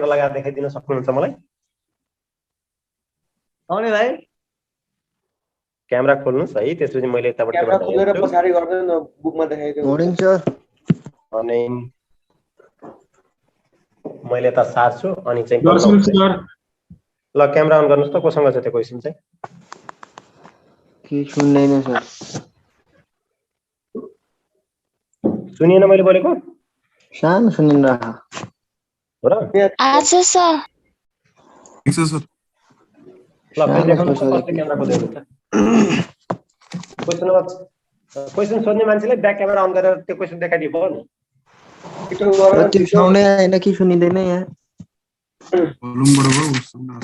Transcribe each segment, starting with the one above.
लगाएर देखाइदिन सक्नुहुन्छ मलाई? आउने भाइ क्यामेरा खोल्नुस् है, त्यसपछि मैले यताबाट क्यामेरा खोलेर पछाडी गर्दैन न बुकमा देखाइदिनु। Morning sir. अनि मैले यता सार्छु अनि चाहिँ ल क्यामेरा अन गर्नुस् त। कोसँग छ त्यो क्वेशन चाहिँ? के सुन्दैन सर। सुनिएन मैले बोलेको? सानो सुनिन रहा हो र? अच्छा सर। ठीक छ सर। ल फेरि देखाउनुस् त कसले क्यामेरा खोलेको छ। क्वेशन सोध्ने मान्छेले ब्याक क्यामेरा अन गरेर त्यो क्वेशन देखाइदियो भयो नि। त्यो साउन्डै आएन कि सुनिँदैन यहाँ। भोल्युम बढाऊ सुन्नु छ।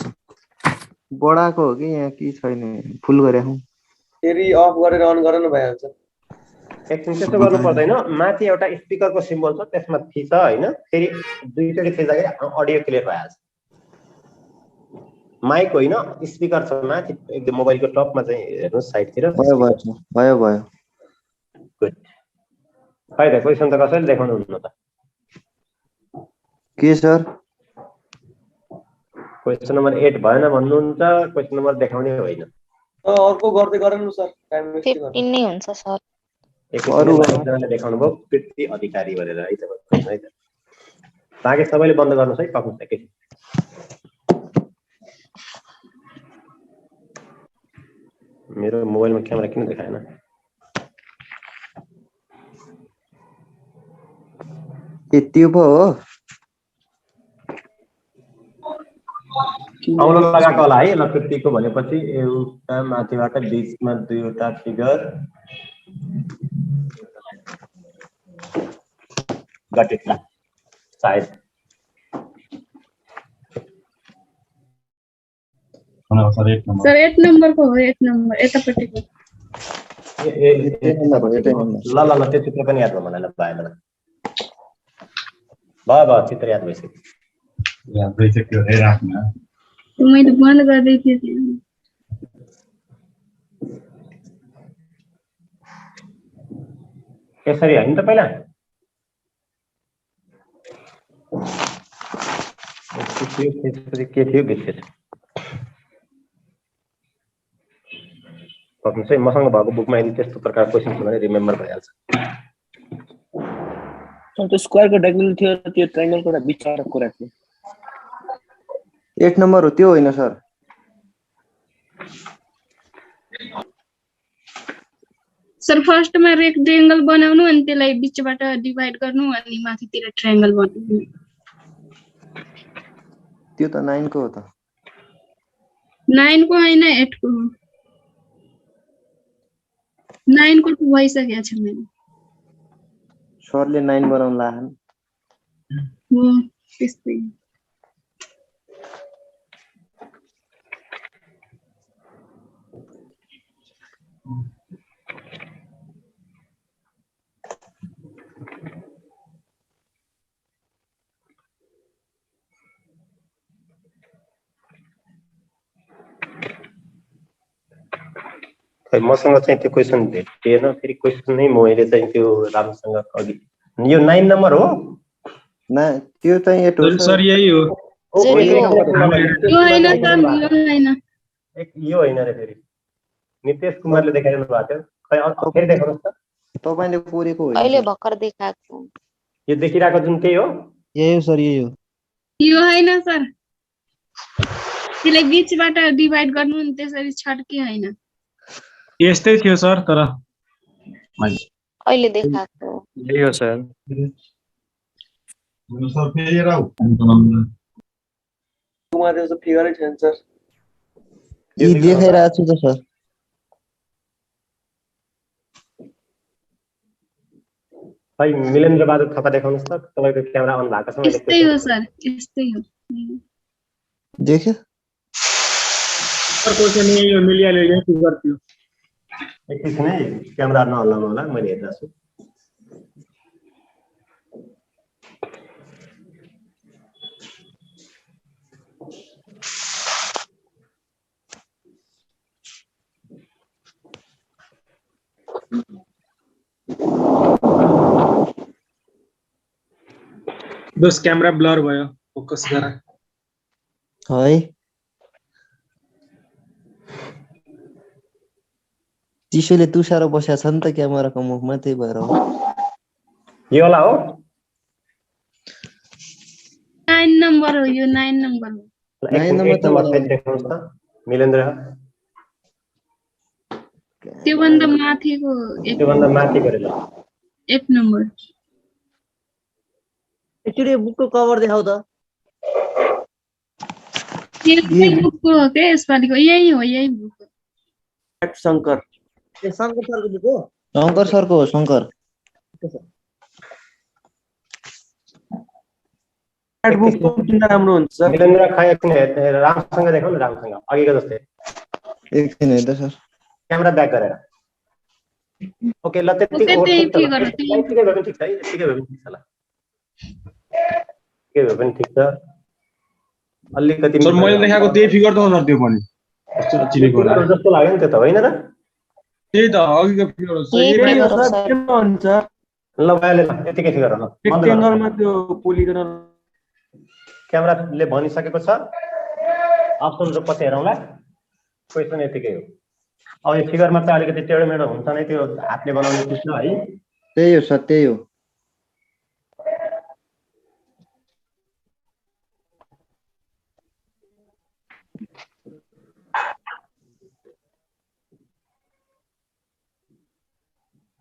बढाएको हो कि यहाँ के छैन, फुल गरे हौ। फेरि अफ गरेर अन गर्न भइहाल्छ। एकछिन त्यस्तो गर्नु पर्दैन। माथि एउटा स्पिकरको सिम्बल छ, त्यसमा थिच हैन, फेरि दुईचोटी थिच्दाखेरि अडियो क्लियर भइहाल्छ। माइक होइन स्पिकर छ माथि एकदम मोबाइलको टपमा चाहिँ हेर्नुस् साइडतिर। भयो भयो। गुड। खै त क्वेशन त कसैले देखाउनु हुन्न त। के सर? क्वेशन नम्बर 8 भएन भन्नुहुन्छ, क्वेशन नम्बर देखाउने होइन। अर्को गर्दै गरौँ न सर, टाइम वेस्ट गर्नु। 15 नै हुन्छ सर। एकैछिनले देखाउनु भयो कृति अधिकारी भनेर है तपाईहरु है त। बाँकी सबैले बन्द गर्नुस् है, पक्नुस् एकैछिन। मेरो मोबाइलमा क्यामेरा किन देखाएन? त्यो पो हो। आउन लगाएको होला है। ल कृतिको भनेपछि एउटा माथिबाट बीचमा दुईवटा फिगर गटेट ल सायद। सर 8 नम्बरको हो। 8 नम्बर यतापट्टिको। ल ल ल त्यो चित्र पनि याद भयो मलाई। ल भयो मलाई भयो चित्र याद भइसक्यो। है राख्न। मैले बन्द गर्दै थिएँ। यसरी होइन त पहिला के थियो बिर्सेछु। पक्नुस् है, मसँग भएको बुकमा यदि त्यस्तो प्रकार क्वेसन छ भने रिमेम्बर भइहाल्छ। त्यो स्क्वायरको डायगोनल थियो र त्यो ट्रायंगलको एउटा बिचको कुरा थियो। 8 नम्बर हो त्यो होइन सर? सर फर्स्टमा रेक्टेंगल बनाउनु अनि त्यसलाई बीचबाट डिवाइड गर्नु अनि माथितिर ट्रायंगल बनाउनु। त्यो त 9 को हो त। 9 को हैन 8 को हो। 9 को त भइसकेको छ मेरो। सरले 9 बनाउन लाहन। हो त्यस्तै। खै मसँग चाहिँ त्यो क्वेसन भेटिएन। फेरि क्वेसन नै मैले चाहिँ त्यो राम्रोसँग अघि यो 9 नम्बर हो ना त्यो चाहिँ 8 हो सर। यही हो। यो हैन सर, यो हैन। यो हैन रे। फेरि नितेश कुमारले देखाइरहनु भएको थियो। खै फेरि देखाउनुस् त। तपाईले कोरेको हो। अहिले भर्खर देखाएको। यो देखिरहेको जुन त्यही हो? यही हो सर, यही हो। यो हैन सर, त्यसलाई बीचबाट डिवाइड गर्नु अनि त्यसरी छड्के हैन। यस्तै थियो सर, तर अहिले देखाएको। यही हो सर। सर फेरि राउ कुमार त्यो फिगरै छैन सर। यी देखाइरहेको छु त सर। खै मिलेन्द्र बहादुर थापा देखाउनुस् त। तपाईको क्यामेरा अन भएको छ। यस्तै हो सर, यस्तै हो। देख्यो सर क्वेशन यही हो, मिलिहाल्यो यही फिगर थियो। एकैछिन है, क्यामेरा नहल्लाउनु होला, मैले हेर्दैछु। बस क्यामेरा ब्लर भयो, फोकस गर। है चिसोले तुसारो बस्या छ नि त क्यामेराको मुखमा त्यही भएर हो यो होला हो 9 नम्बर हो यो 9 नम्बर हो नाइन नम्बर 8 नम्बर साइड देखाउनुहोस् त मिलेन्द्र त्योभन्दा माथिको त्योभन्दा माथि गरेर 8 नम्बर एकचोटि बुकको कभर देखाउ त यही बुकको हो के यसपालिको यही बुक शङ्कर ए शङ्कर सरको बुक हो शङ्कर सरको हो शङ्कर बुक किन राम्रो हुन्छ सर मिलेन्द्र खै एकछिन रामसँग देखाउँ न रामसँग अघिको जस्तै एकछिन हेर्दा सर क्यामेरा ब्याक गरेर ओके ल त्यति ओके, ओके त्यही ठिक गर्नु, त्यही। यतिकै भए पनि ठिक छ है यतिकै भए पनि ठिक छ ल के भए पनि ठिक छ अलिकति सर मैले देखाएको त्यही फिगर त हो सर त्यो पनि कस्तो चिनेको होला जस्तो लाग्यो नि त्यो त होइन र त्यही त अघिको फिगर हो यही यही फिगर हो हो सर सर के भन्छ ल भइहाल्यो ल यतिकै फिगर हो ल बन्द गर। रेक्टेङ्गलमा त्यो पोलिगोनल क्यामेराले भनिसकेको छ अप्सन र पछि हेरौँला क्वेसन यतिकै हो अब यो फिगरमा चाहिँ अलिकति टेढो मेढो हुन्छ नै त्यो हातले बनाउने चिज है त्यही हो सर त्यही हो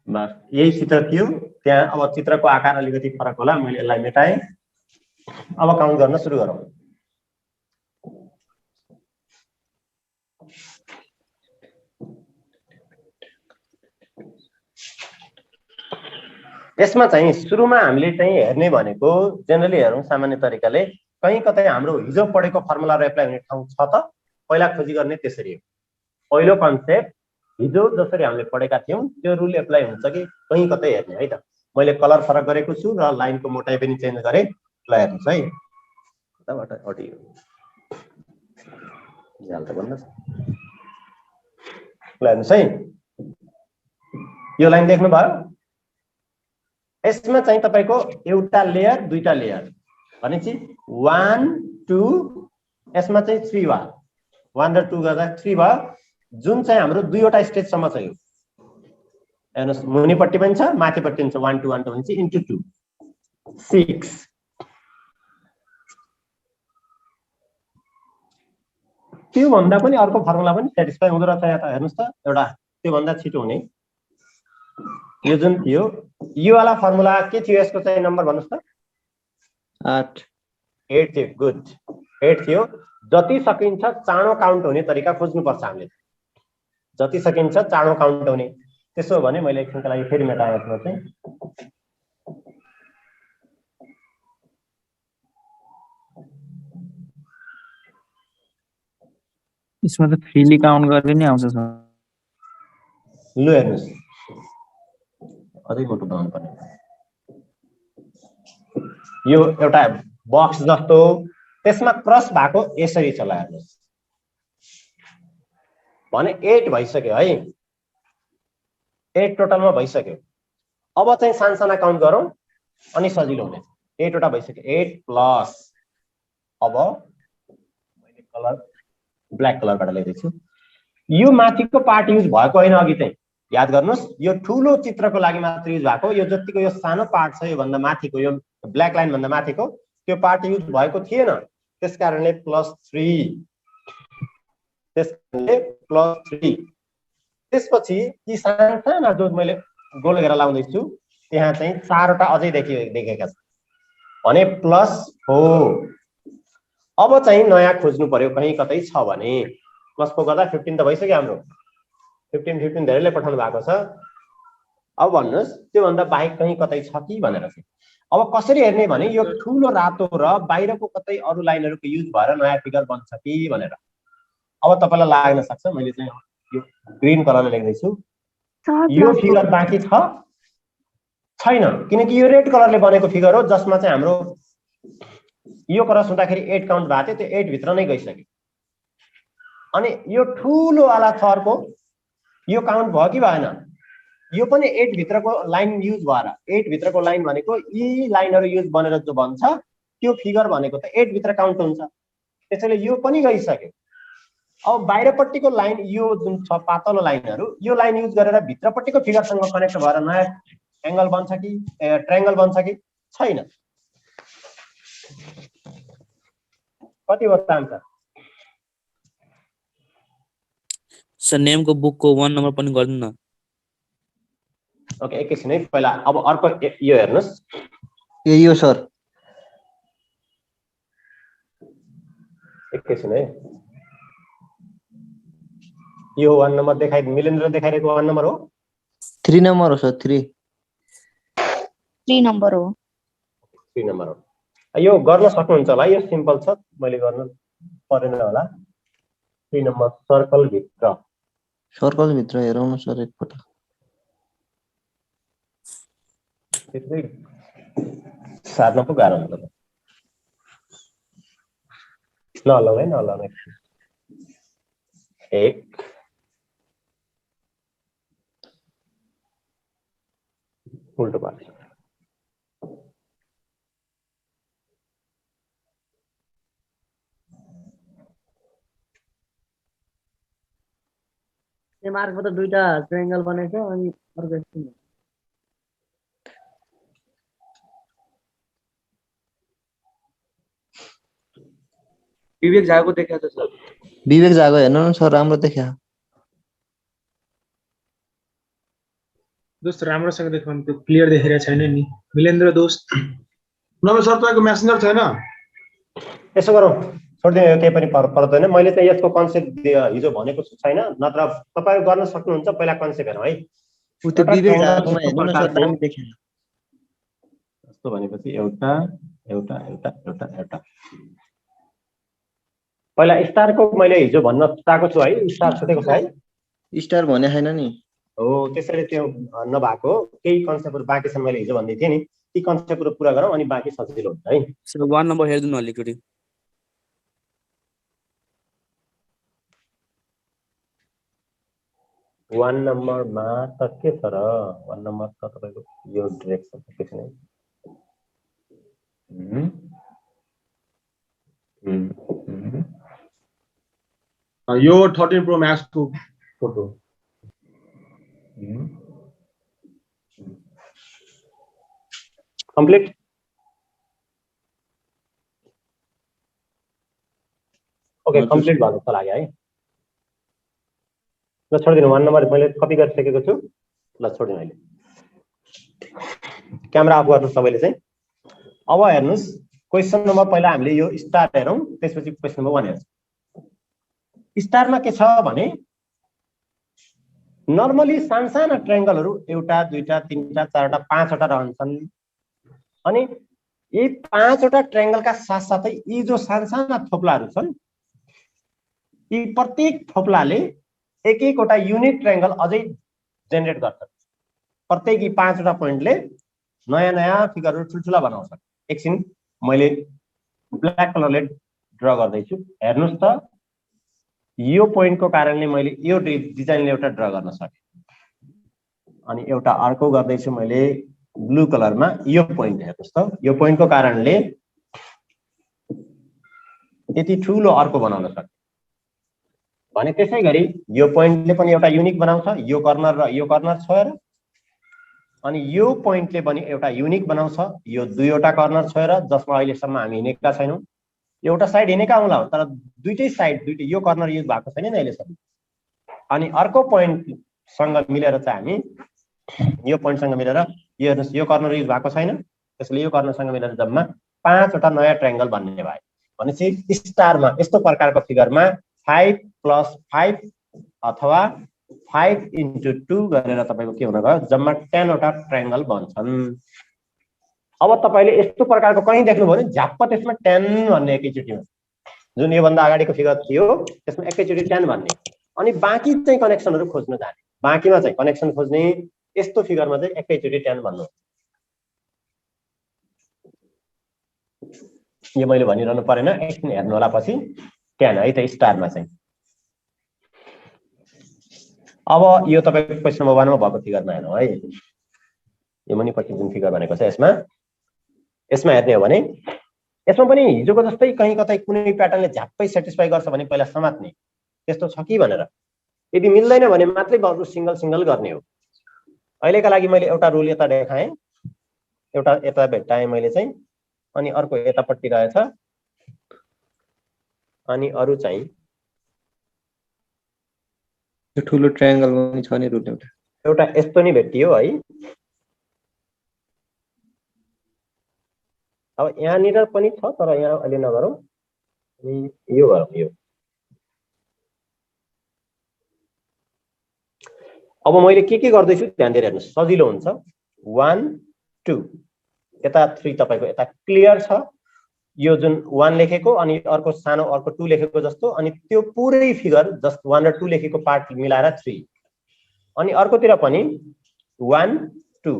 बस यही चित्र थियो त्यहाँ अब चित्रको आकार अलिकति फरक होला मैले यसलाई मेटाएँ अब काउन्ट गर्न सुरु गरौँ यसमा चाहिँ सुरुमा हामीले चाहिँ हेर्ने भनेको जेनरली हेरौँ सामान्य तरिकाले कहीँ कतै हाम्रो हिजो पढेको फर्मुला एप्लाई हुने ठाउँ छ त पहिला खोजी गर्ने त्यसरी हो पहिलो कन्सेप्ट हिजो जसरी हामीले पढेका थियौँ त्यो रुल एप्लाई हुन्छ कि कहीँ कतै हेर्ने है त मैले कलर फरक गरेको छु र लाइनको मोटाइ पनि चेन्ज गरेँ ल हेर्नुहोस् है कताबाट अडियो झ्याल त भन्नुहोस् ल हेर्नुहोस् है यो लाइन देख्नुभयो यसमा चाहिँ तपाईको एउटा लेयर दुईटा लेयर भनेपछि 1 2 यसमा चाहिँ 3 भयो 1 र 2 गर्दा 3 भयो जुन चाहिँ हाम्रो दुईवटा स्टेज सम्म छ यो हेर्नुस् मुनिपट्टि पनि छ माथिपट्टि पनि छ 1 2 1 2 भनेपछि इन्टु 2 6 त्यो भन्दा पनि अर्को फर्मुला पनि सेटिस्फाई हुँदो रहेछ या त हेर्नुस् त एउटा त्यो भन्दा छिटो हुने यो जुन थियो यो वाला फर्मुला के थियो यसको चाहिँ नम्बर भन्नुस् त 8 8 थियो गुड 8 थियो जति सकिन्छ चाँडो काउन्ट हुने तरिका खोज्नु पर्छ हामीले जति सकिन्छ चाँडो काउन्ट हुने त्यसो भने मैले एकछिनको लागि फेरि मेटाएँ यसमा चाहिँ यसमा त फ्रीली काउन्ट गर्दै नि आउँछ सर लु हेर्नुस् अझै मोटो बनाउनु पर्ने यो एउटा बक्स जस्तो त्यसमा क्रस भएको यसरी छ ल हेर्नुस् भने 8 भइसक्यो है 8 टोटलमा भइसक्यो अब चाहिँ सानसाना काउन्ट गरौँ अनि सजिलो हुने 8 वटा भइसक्यो 8 प्लस अब मैले कलर ब्ल्याक कलरबाट ल्याइदिन्छु यो माथिको पार्ट युज भएको होइन अघि चाहिँ याद गर्नुस् यो ठुलो चित्रको लागि मात्र युज भएको यो जतिको यो सानो पार्ट छ यो भन्दा माथिको यो ब्ल्याक लाइन भन्दा माथिको त्यो पार्ट युज भएको थिएन त्यसकारणले +3 त्यसकारणले +3 त्यसपछि यी साना जो मैले गोल गरेर लाउँदै छु त्यहाँ चाहिँ 4 वटा अझै देखेका छन् भने +4 अब चाहिँ नयाँ खोज्नु पर्यो कहीँ कतै छ भने +4 गर्दा 15 त भइसक्यो हाम्रो 15 धेरैले पठाउनु भएको छ अब भन्नुस् त्यो भन्दा बाहेक कहीँ कतै छ कि भनेर चाहिँ अब कसरी हेर्ने भने यो ठुलो रातो र बाहिरको कतै अरु लाइनहरुको युज भएर नयाँ फिगर बन्छ कि भनेर अब तपाईलाई लाग्न सक्छ मैले चाहिँ यो ग्रीन कलरले लेख्दै छु यो फिगर बाँकी छ छैन किनकि यो रेड कलरले बनेको फिगर हो जसमा चाहिँ हाम्रो यो क्रस हुँदाखेरि 8 काउन्ट भएको थियो त्यो 8 भित्र नै गइसक्यो अनि यो ठुलो वाला थरको यो काउन्ट भयो कि भएन यो पनि 8 भित्रको लाइन युज भएर 8 भित्रको लाइन भनेको यी लाइनहरु युज बनेर जो बन्छ त्यो फिगर भनेको त 8 भित्र काउन्ट हुन्छ त्यसैले यो पनि गइसक्यो। अब बाहिरपट्टिको लाइन यो जुन छ पातलो लाइनहरु यो लाइन युज गरेर भित्रपट्टिको फिगरसँग कनेक्ट भएर नयाँ एंगल बन्छ कि ट्रायंगल बन्छ कि छैन? कति हो आन्सर? सर नेमको बुकको 1 नम्बर पनि गर्दिनु न। ओके एकैछिन है पहिला अब अर्को यो हेर्नुस् यो सर एकैछिन है यो 1 नम्बर देखाइ मिलेन्द्र देखाइरहेको 1 नम्बर हो 3 नम्बर हो सर 3 नम्बर हो 3 नम्बर हो। यो गर्न सक्नुहुन्छ होला यो सिम्पल छ मैले गर्न परेन होला 3 नम्बर सर्कल भित्र हेरौँ न सर एकपटक त्यसै सार्न पो गाह्रो हुन्छ नलौ है नलौ एक उल्टो पार्छ मार्कमा त दुईटा ट्रायंगल बनेको अनि अर्को विवेक झाको देखाएको छ सर। विवेक जागो हेर्नु न सर राम्रो देखा दोस्त राम्रोसँग देखाउनु त्यो क्लियर देखिरहेको छैन नि मिलेन्द्र दोस्त नभए सर तपाईँको मेसेन्जर छैन? यसो गरौँ छोड्दिनु यो केही पनि पर्दैन मैले चाहिँ यसको कन्सेप्ट हिजो भनेको छु छैन नत्र तपाईहरु गर्न सक्नुहुन्छ पहिला कन्सेप्ट हेरौँ है उ त्यो विवेक जागोमा हेर्नु न सर दामी देखा जस्तो भनेपछि एउटा एउटा एउटा एउटा एउटा पहिला स्टारको मैले हिजो भन्न चाहेको छु है स्टार छुटेको छ है स्टार भने छैन नि हो त्यसैले त्यो नभएको केही कन्सेप्टहरु बाँकी छन् मैले हिजो भन्दै थिएँ नि ती कन्सेप्टहरु पूरा गरौँ अनि बाँकी सजिलो हुन्छ है सर 1 नम्बर हेर्दिनु अलिकति 1 नम्बरमा त के छ र 1 नम्बर त तपाईको यो डाइरेक्सन के छ नि यो 13 प्रो मैक्स को फोटो कम्प्लिट ओके कम्प्लिट भएको जस्तो लाग्यो है ल छोडिदिनु 1 नम्बर मैले कपी गरिसकेको छु ल छोडिदिनु अहिले क्यामेरा अफ गर्नु सबैले चाहिँ अब हेर्नुस् क्वेशन नम्बर पहिला हामीले यो स्टार हेरौं त्यसपछि क्वेशन नम्बर 1 हेर्छौं स्टारमा के छ भने नर्मली सानसाना ट्रायंगलहरु एउटा दुईटा तीनटा चारटा पाँचवटा रहन्छन् अनि यी पाँचवटा ट्रायंगलका साथसाथै यी जो सानसाना थोप्लाहरु छन् यी प्रत्येक थोप्लाले एक एकवटा युनिक ट्रायंगल अझै जेनेरेट गर्छ प्रत्येक यी पाँचवटा पोइन्टले नयाँ नयाँ फिगरहरु ठुलठुला बनाउँछ एकछिन मैले ब्ल्याक कलरले ड्रा गर्दै छु हेर्नुस् त यो पोइन्टको कारणले मैले यो डिजाइनले एउटा ड्रा गर्न सके अनि एउटा अर्को गर्दै छु मैले ब्लू कलरमा यो पोइन्ट हेर्नुस् त यो पोइन्टको कारणले यति ठूलो अर्को बनाउन सके भने त्यसैगरी यो पोइन्टले पनि एउटा युनिक बनाउँछ यो कर्नर र यो कर्नर छोएर अनि यो पोइन्टले पनि एउटा युनिक बनाउँछ यो दुईवटा कर्नर छोएर जसमा अहिलेसम्म हामी हिनेका छैनौं एउटा साइड हिनेका हुँला तर दुईटै साइड दुईटै यो कर्नर युज भएको छैन नि अहिलेसम्म अनि अर्को पोइन्ट सँग मिलेर चाहिँ हामी यो पोइन्ट सँग मिलेर यो हेर्नुस् यो कर्नर युज भएको छैन त्यसैले यो कर्नर सँग मिलेर जम्मा पाँचवटा नयाँ ट्रायंगल बन्ने भयो भनेपछि स्टारमा यस्तो प्रकारको फिगरमा 5 + 5 अथवा 5 × 2 गरेर तपाईको के हुन गयो जम्मा 10 वटा ट्रायंगल बन्छन् अब तपाईले यस्तो प्रकारको कहीं देख्नु भयो भने झ्याप्प त्यसमा 10 भन्ने एकैचोटीमा जुन यो भन्दा अगाडिको फिगर थियो त्यसमा एकैचोटी 10 भन्ने अनि बाँकी चाहिँ कनेक्सनहरु खोज्न जाने बाँकीमा चाहिँ कनेक्सन खोज्ने यस्तो फिगरमा चाहिँ एकैचोटी 10 भन्नु यो मैले भनिरहनु परेन एकछिन हेर्नु होला पछि 10 है त स्टारमा चाहिँ अब यो तपाईको क्वेशन नम्बर 1 मा भएको फिगरमा हेर्नु है यो पनि पछि जुन फिगर भनेको छ यसमा हेर्ने हो भने यसमा पनि हिजोको जस्तै कहीँ कतै कुनै प्याटर्नले झ्याप्पै सेटिस्फाई गर्छ भने पहिला समात्ने त्यस्तो छ कि भनेर, यदि मिल्दैन भने मात्रै बरु सिंगल सिंगल गर्ने हो। अहिलेका लागि मैले एउटा रुल यता देखाएँ, एउटा यता भेट्टाएँ मैले चाहिँ, अनि अर्को यतापट्टि रहेछ, अनि अरु चाहिँ यो ठुलो ट्रायंगल पनि छ नि रुट एउटा। एउटा यस्तो नि भेटियो है। अब यहाँनिर पनि छ तर यहाँ अहिले नगरौँ, यो गरौँ यो। अब मैले के गर्दैछु ध्यान दिएर हेर्नुस्, सजिलो हुन्छ। 1 2 यता 3 तपाईको यता क्लियर छ, यो जुन 1 लेखेको अनि अर्को सानो अर्को 2 लेखेको जस्तो, अनि त्यो पुरै फिगर जस्ट 1 र 2 लेखेको पार्ट मिलाएर 3, अनि अर्कोतिर पनि 1 2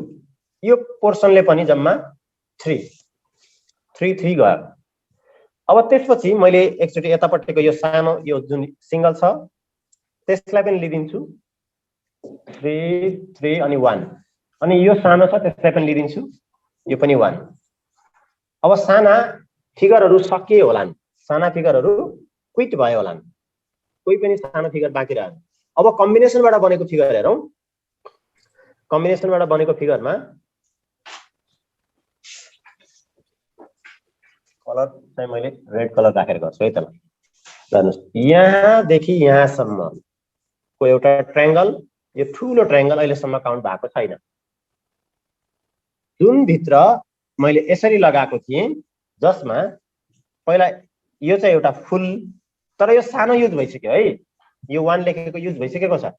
यो पोर्सनले पनि जम्मा 3 3 3 गयो। अब त्यसपछि मैले एकचोटि यतापट्टिको यो सानो यो जुन सिंगल छ त्यसलाई पनि लिदिन्छु 3 3 अनि 1, अनि यो सानो छ त्यसलाई पनि लिदिन्छु, यो पनि 1। अब साना फिगरहरु सकिए होलान्, साना फिगरहरु क्विट भयो होलान्, कोही पनि सानो फिगर बाँकी रहेन। अब कम्बिनेसनबाट बनेको फिगर हेरौं। कम्बिनेसनबाट बनेको फिगरमा कलर चाहिँ मैले रेड कलर राखेर गर्छु है त। ल हेर्नुस्, यहाँदेखि यहाँसम्मको एउटा ट्रायंगल, यो ठुलो ट्रायंगल अहिलेसम्म काउन्ट भएको छैन। जुन भित्र मैले यसरी लगाएको थिएँ जसमा पहिला यो चाहिँ एउटा फुल, तर यो सानो युज भइसक्यो है, यो 1 लेखेको युज भइसकेको छ,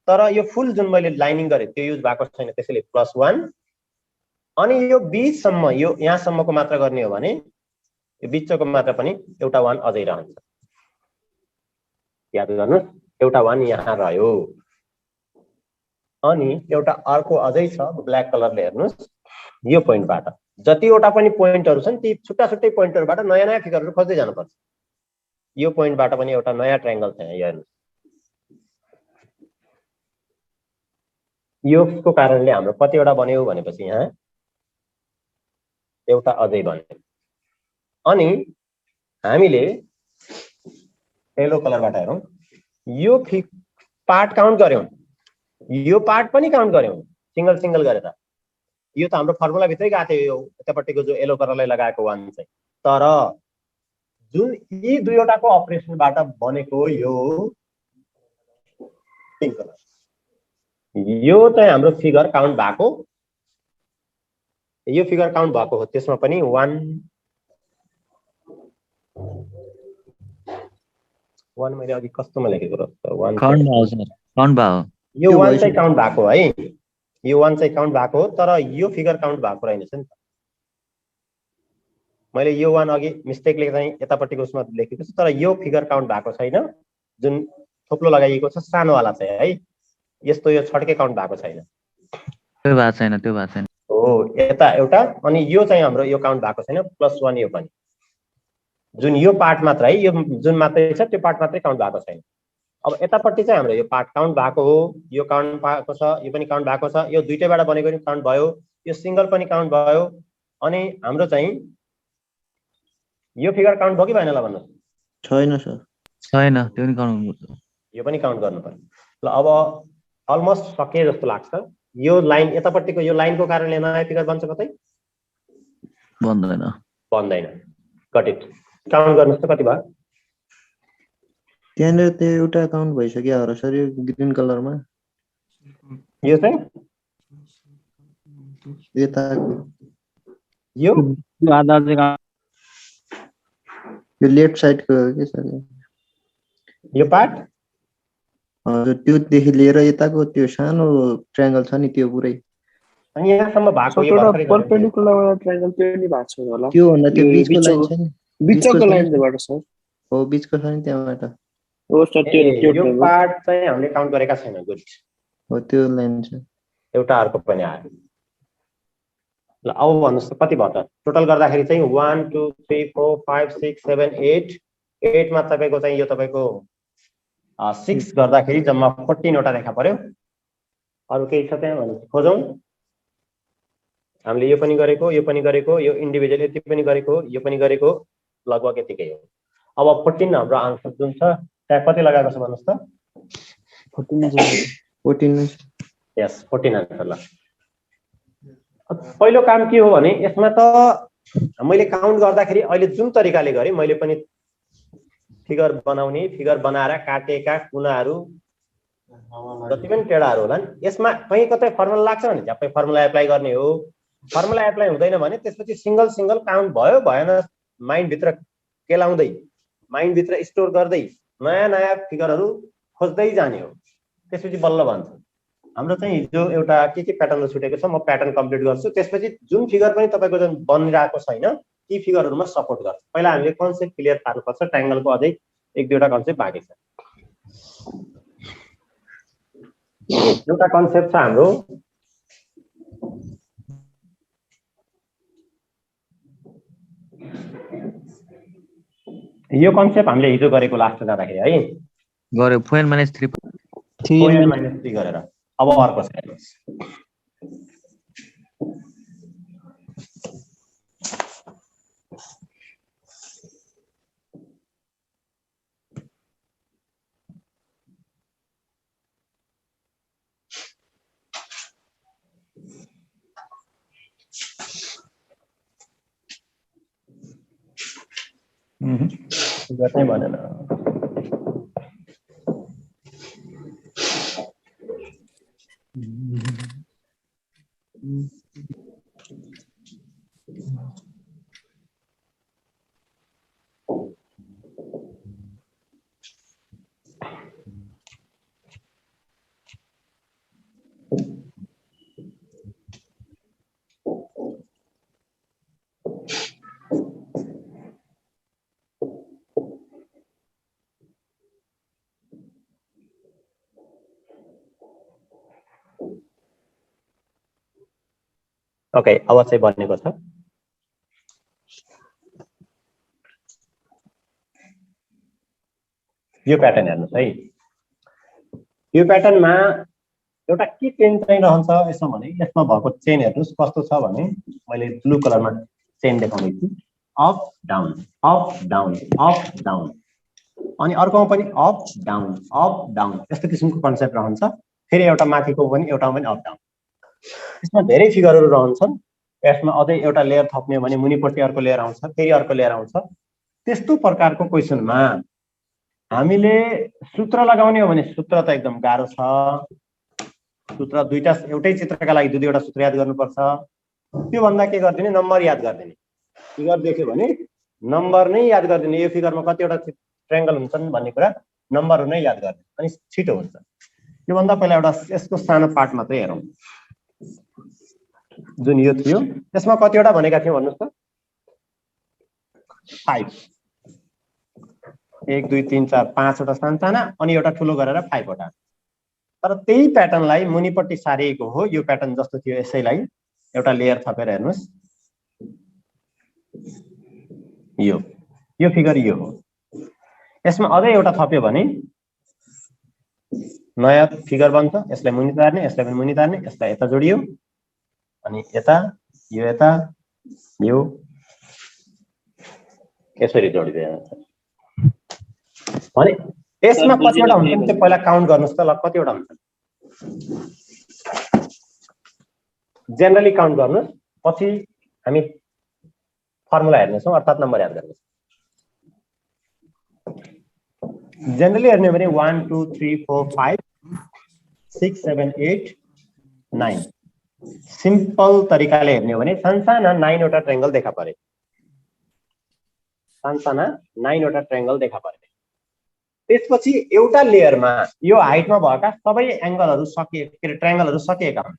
तर यो फुल जुन मैले लाइनिङ गरे त्यो युज भएको छैन, त्यसैले +1। अनि यो बीचसम्म यो यहाँसम्मको मात्र गर्ने हो भने यो बीचको मात्र पनि एउटा 1 अझै रहन्छ। याद गर्नुस्, एउटा 1 यहाँ रह्यो, अनि एउटा अर्को अझै छ ब्ल्याक कलरले हेर्नुस्, यो पोइन्टबाट जतिवटा पनि पोइन्टहरु छन् ती छुट्टा छुट्टै पोइन्टहरुबाट नयाँ नयाँ फिगरहरु खोज्दै जानुपर्छ। यो पोइन्टबाट पनि एउटा नयाँ ट्रायंगल छ यहाँ हेर्नुस्। यसको कारणले हाम्रो कतिवटा बन्यो भनेपछि यहाँ एउटा अझै बन्यो। अनि हामीले येलो कलरबाट हेरौं, यो पार्ट काउन्ट गर्यौं, यो पार्ट पनि काउन्ट गर्यौं सिंगल सिंगल गरेर। यो त हाम्रो फर्मुला भित्रै गएको थियो, यो यतापट्टिको जो येलो कलरले लगाएको 1 चाहिँ, तर जुन यी दुईवटाको अपरेसनबाट बनेको यो पिंक कलर, यो चाहिँ हाम्रो फिगर काउन्ट भएको, यो फिगर काउन्ट भएको हो। त्यसमा पनि 1 मैले अघि कस्तोमा लेखेको र 1 काउन्ट भयो सर, काउन्ट भयो। यो 1 चाहिँ काउन्ट भएको है, यो 1 चाहिँ काउन्ट भएको हो, तर यो फिगर काउन्ट भएको रहेनछ नि त। मैले यो 1 अघि मिस्टेकले चाहिँ यतापट्टिको उसमा लेखेको छु, तर यो फिगर काउन्ट भएको छैन। जुन थोप्लो लगाइएको छ सानो वाला चाहिँ है, यस्तो यो छड्के काउन्ट भएको छैन। त्यो भएको छैन, त्यो भएको छैन। हो, यता एउटा, अनि यो चाहिँ हाम्रो यो काउन्ट भएको छैन, +1 यो पनि। जुन यो पार्ट मात्र है, यो जुन मात्रै छ त्यो पार्ट मात्रै काउन्ट भएको छैन। अब यतापट्टि चाहिँ हाम्रो यो पार्ट काउन्ट भएको हो, यो काउन्ट भएको छ, यो पनि काउन्ट भएको छ, यो दुईटैबाट बनेको पनि काउन्ट भयो, यो सिंगल पनि काउन्ट भयो, अनि हाम्रो चाहिँ यो फिगर काउन्ट भयो कि भएन ल भन्नुस्? छैन सर, छैन, त्यो पनि काउन्ट गर्नुपर्छ। यो पनि काउन्ट गर्नु पर्यो। ल अब अलमोस्ट सके जस्तो लाग्छ। यो लाइन यतापट्टिको यो लाइनको कारणले नयाँ फिगर बन्छ कतै? बन्दैन, बन्दैन। Got it. काउन्ट गर्नुस् त कति भयो? त्यहाँनिर त्यो एउटा काउन्ट भइसक्यो हो सर, यो ग्रीन कलरमा। यो चाहिँ यताको यो आधा चाहिँ यो लेफ्ट साइडको हो कि सर, यो पार्ट हजुर त्योदेखि लिएर यताको त्यो सानो ट्रायंगल छ नि त्यो पुरै, अनि यहाँसम्म भएको यो भर्खरै गरेको। परपेन्डिकुलर ट्रायंगल त्यो नि भएको छ होला। त्यो भन्दा त्यो बीचको लाइन छ नि, बीचको लाइनबाट सर। हो बीचको छ नि त्यहाँबाट। हो सर, त्यो यो पार्ट चाहिँ हामीले काउन्ट गरेका छैन। गुड, हो त्यो लाइन छ। एउटा अर्को पनि आयो। ल अब भन्नुस् त कति भयो त? टोटल गर्दाखेरि चाहिँ 1 2 3 4 5 6 7 8 8 मा तपाईको चाहिँ यो तपाईको 6 गर्दाखेरि जम्मा 14 वटा देखा पर्यो। अरु केही छ त्यहाँ भन्नु खोजौं? हामीले यो पनि गरेको, यो पनि गरेको, यो इन्डिभिजुअल यति पनि गरेको, यो पनि गरेको, लगभग यतिकै हो। अब 14 हाम्रो आन्सर जुन छ त्यहाँ कति लगाएको छ भन्नुस् त? 14 यस 14 आन्सर ल। पहिलो काम के हो भने यसमा त मैले काउन्ट गर्दाखेरि अहिले जुन तरिकाले गरे मैले पनि फिगर बनाउने, फिगर बनाएर काटेका कुनाहरू जति पनि टेढाहरू होलान् यसमा कहीँ कतै फर्मुला लाग्छ भने झ्याप्पै फर्मुला एप्लाई गर्ने हो। फर्मुला एप्लाई हुँदैन भने त्यसपछि सिंगल सिंगल काउन्ट भयो भएन माइन्ड भित्र केलाउँदै माइन्ड भित्र स्टोर गर्दै नयाँ नयाँ फिगरहरू खोज्दै जाने हो। त्यसपछि बल्ल भन्छ। हाम्रो चाहिँ हिजो एउटा के प्याटर्न छुटेको छ, म प्याटर्न कम्प्लिट गर्छु, त्यसपछि जुन फिगर पनि तपाईको जुन बनिरहेको छैन ती फिगरहरुमा सपोर्ट गर्छ। पहिला हामीले कन्सेप्ट क्लियर पार्नुपर्छ। ट्रायंगलको अझै एक दुईवटा कन्सेप्ट बाँकी छ। एउटा कन्सेप्ट छ हाम्रो यो कन्सेप्ट हामीले हिजो गरेको लास्ट जाँदाखेरि है गरे 4n-3 4n-3 गरेर। अब अर्को छ हेर्नुस्। गर्नै भनेन। ओके, अब चाहिँ बनेको छ। यो प्याटर्न हेर्नुस् है। यो प्याटर्नमा एउटा के चेन चाहिँ रहन्छ यसमा भने यसमा भएको चेन हेर्नुस् कस्तो छ भने मैले ब्लू कलरमा चेन देखाउँदै छु। Up down up down up down अनि अर्कोमा पनि अप डाउन यस्तो किसिमको कन्सेप्ट रहन्छ। फेरि एउटा माथिको पनि एउटामा पनि अप डाउन। यसमा धेरै फिगरहरू रहन्छन्। यसमा अझै एउटा लेयर थप्ने भने मुनिपट्टि अर्को लेयर आउँछ, फेरि अर्को लेयर आउँछ। त्यस्तो प्रकारको क्वेशनमा हामीले सूत्र लगाउने हो भने सूत्र त एकदम गाह्रो छ। सूत्र दुईटा एउटै चित्रका लागि दुईवटा सूत्र याद गर्नुपर्छ। त्यो भन्दा के गर्दिने नम्बर याद गर्दिने। फिगर देख्यो भने नम्बर नै याद गर्दिने। यो फिगरमा कतिवटा ट्रायंगल हुन्छन् भन्ने कुरा नम्बरहरू नै याद गर्ने अनि छिटो हुन्छ। यो भन्दा पहिला एउटा यसको सानो पार्ट मात्रै हेरौँ। जुन यो थियो त्यसमा कतिवटा भनेका थियौं भन्नुस् त? 5 1 2 3 4 5 वटा सानसाना अनि एउटा ठुलो गरेर 5 वटा। तर त्यही प्याटर्नलाई मुनिपट्टि सारिएको हो। यो प्याटर्न जस्तो थियो यसैलाई एउटा लेयर थपेर हेर्नुस्। यो फिगर यो हो। यसमा अझै एउटा थप्यो भने नयाँ फिगर बन्छ। यसलाई मुनि तार्ने, यसलाई पनि मुनि तार्ने, यसलाई यता जोडियो अनि यता यो यसरी जोडिदिए भने यसमा कतिवटा हुन्छन् त्यो पहिला काउन्ट गर्नुस् त। ल कतिवटा हुन्छन् जेनरली काउन्ट गर्नुस्, पछि हामी फर्मुला हेर्नेछौँ अर्थात् नम्बर याद गर्नेछौँ। जेनरली हेर्ने हो भने 1 2 3 4 5 6 7 8 9 सिम्पल तरिकाले हेर्ने हो भने सानसाना 9 वटा ट्रायंगल देखा परे। सानसाना 9 वटा ट्रायंगल देखा परे। त्यसपछि एउटा लेयरमा यो हाइटमा भएका सबै एंगलहरू सकिए ट्रायंगलहरू सकिएका हुन्।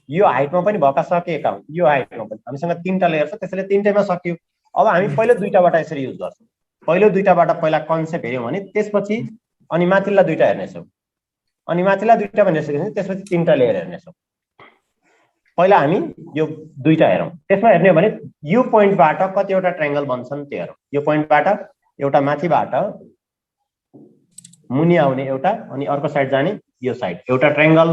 यो हाइटमा पनि भएका सकिएका हुन्। यो हाइटमा पनि हामीसँग तीनटा लेयर छ त्यसैले तीनटैमा सकियो। अब हामी पहिलो दुईटाबाट यसरी युज गर्छौँ। पहिलो दुईटाबाट पहिला कन्सेप्ट हेर्यौं भने त्यसपछि अनि माथिल्ला दुईटा हेर्नेछौँ। अनि माथिल्ला दुईटा भनिसकेपछि त्यसपछि तीनटा लेयर हेर्नेछौँ। पहिला हामी यो दुईटा हेरौँ। त्यसमा हेर्ने हो भने यो पोइन्टबाट कतिवटा ट्रायंगल बन्छन् त्यो हेरौँ। यो पोइन्टबाट एउटा माथिबाट मुनि आउने एउटा अनि अर्को साइड जाने यो साइड एउटा ट्रायंगल।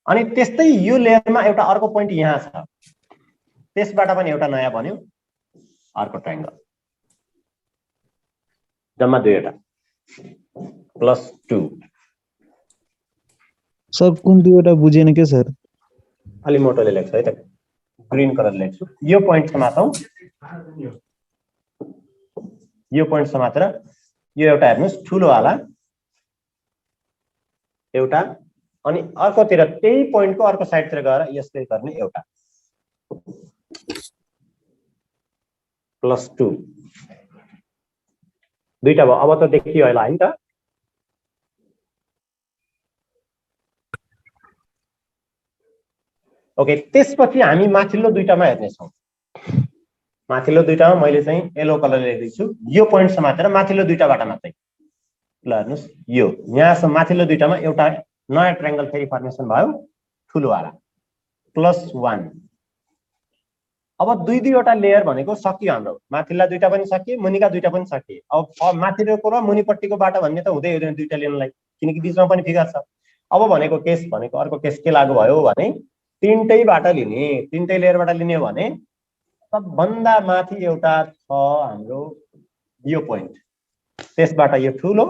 अनि त्यस्तै यो लेयरमा एउटा अर्को पोइन्ट यहाँ छ। त्यसबाट पनि एउटा नयाँ बन्यो अर्को ट्रायंगल जम्मा दुईवटा +2 सर कुन दुईवटा बुझेन के सर अलि मोटोले लेख्छु है त ग्रीन कलर लेख्छु यो पोइन्ट समातौ यो पोइन्ट समातेर यो एउटा हेर्नुस् ठुलो वाला एउटा अनि अर्कोतिर त्यही पोइन्टको अर्को साइडतिर गएर यसले गर्ने एउटा +2 दुईटा भयो अब त देखियो होला हैन त ओके त्यसपछि हामी माथिल्लो दुईटामा हेर्ने छौं माथिल्लो दुईटामा मैले चाहिँ येलो कलरले लेख्दैछु यो पोइन्ट समातेर माथिल्लो दुईटाबाट मात्रै ल हेर्नुस् यो यहाँसम्म माथिल्लो दुईटामा एउटा नयाँ ट्रायंगल फेरि फर्मेसन भयो ठुलो वाला +1 अब दुईवटा लेयर भनेको सकियो हाम्रो माथिल्ला दुईटा पनि सकिए मुनिका दुईटा पनि सकिए अब माथिल्लोको र मुनिपट्टिको बाटो भन्ने त हुँदै हुँदैन दुईटा लिनलाई किनकि बीचमा पनि फिगर छ अब भनेको केस भनेको अर्को केस के लागू भयो भने तीनटैबाट लिने तीनटै लेयरबाट लिने हो भने सबभन्दा माथि एउटा छ हाम्रो यो पोइन्ट त्यसबाट यो ठुलो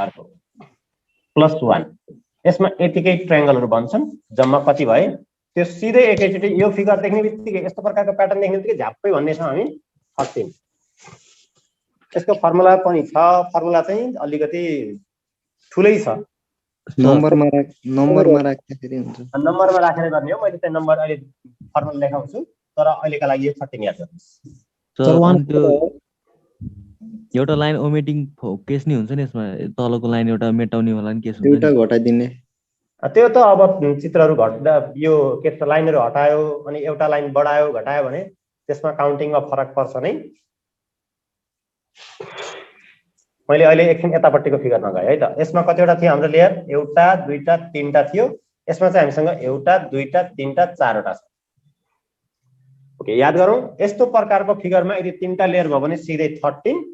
अर्को +1 यसमा यतिकै ट्रायंगलहरु बन्छन् जम्मा कति भए त्यो सिधै एकैचोटी यो फिगर देख्ने बित्तिकै यस्तो प्रकारको प्याटर्न देख्ने बित्तिकै झ्याप्पै भन्ने छ हामी 13 यसको फर्मुला पनि छ फर्मुला चाहिँ अलिकति ठुलै छ नम्बरमा राख्दाखेरि हुन्छ नम्बरमा राखेर गर्ने हो मैले चाहिँ नम्बर अहिले फर्मुला लेखाउँछु तर अहिलेका लागि यो 13 याद गर्नुस् एउटा लाइन ओमिटिङ केस नि हुन्छ नि यसमा तलको लाइन एउटा मेटाउने वाला नि केस हुन्छ एउटा घटाइदिने त्यो त अब चित्रहरु घट्दा यो के छ लाइनहरु हटायो अनि एउटा लाइन बढायो घटायो भने त्यसमा काउन्टिङमा फरक पर्छ नै मैले अहिले एकछिन यतापट्टिको फिगरमा गए है त यसमा कतिवटा थियो हाम्रो लेयर एउटा दुईटा तीनटा थियो यसमा चाहिँ हामीसँग एउटा दुईटा तीनटा चारवटा छ ओके याद गरौँ यस्तो प्रकारको फिगरमा यदि तीनटा लेयर भयो भने सिधै 13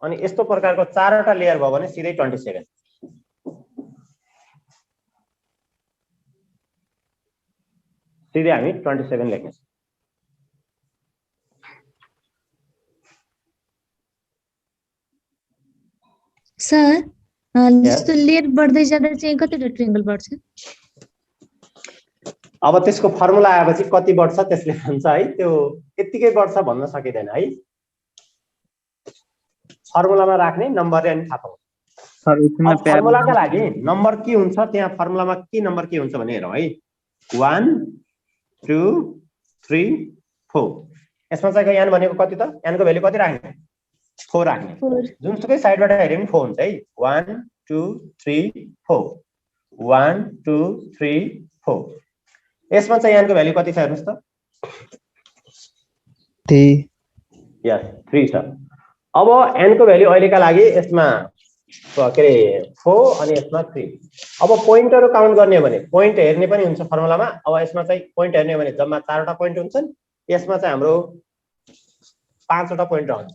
अनि यस्तो प्रकारको चारवटा लेयर भयो भने सिधै 27 सिधै हामी 27 लेख्ने छौं सर जस्तो लेयर बढ्दै जाँदा चाहिँ कतिवटा ट्रायंगल बढ्छ अब त्यसको फर्मुला आएपछि कति बढ्छ त्यसले भन्छ है त्यो यतिकै बढ्छ भन्न सकिदैन है फर्मुलामा राख्ने नम्बर अनि थाहा पाउँछ फर्मुलाका लागि नम्बर के हुन्छ त्यहाँ फर्मुलामा के नम्बर के हुन्छ भने हेरौँ है 1 2 3 4 यसमा चाहिँ यान भनेको कति त यानको भ्यालु कति राख्ने 4 राख्ने जुनसुकै साइडबाट हेरे पनि 4 हुन्छ है 1 2 3 4 1 2 3 4 यसमा चाहिँ यानको भ्यालु कति छ हेर्नुस् त 3 यस 3 छ अब n को भ्यालु अहिलेका लागि यसमा के रे 4 अनि यसमा 3 अब पोइन्टहरु काउन्ट गर्ने हो भने पोइन्ट हेर्ने पनि हुन्छ फर्मुलामा अब यसमा चाहिँ पोइन्ट हेर्ने हो भने जम्मा 4 वटा पोइन्ट हुन्छन् यसमा चाहिँ हाम्रो 5 वटा पोइन्ट रहन्छ